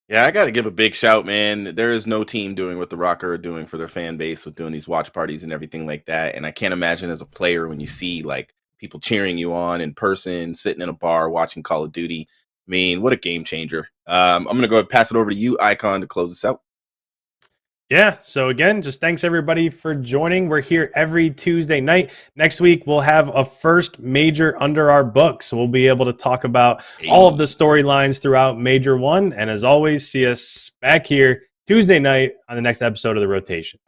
Yeah, I got to give a big shout, man. There is no team doing what the RØKKR are doing for their fan base with doing these watch parties and everything like that. And I can't imagine as a player when you see people cheering you on in person, sitting in a bar, watching Call of Duty. I mean, what a game changer. I'm going to go ahead and pass it over to you, IKON, to close this out. Yeah, so again, just thanks everybody for joining. We're here every Tuesday night. Next week, we'll have a first major under our books. So we'll be able to talk about all of the storylines throughout Major 1. And as always, see us back here Tuesday night on the next episode of The Rotation.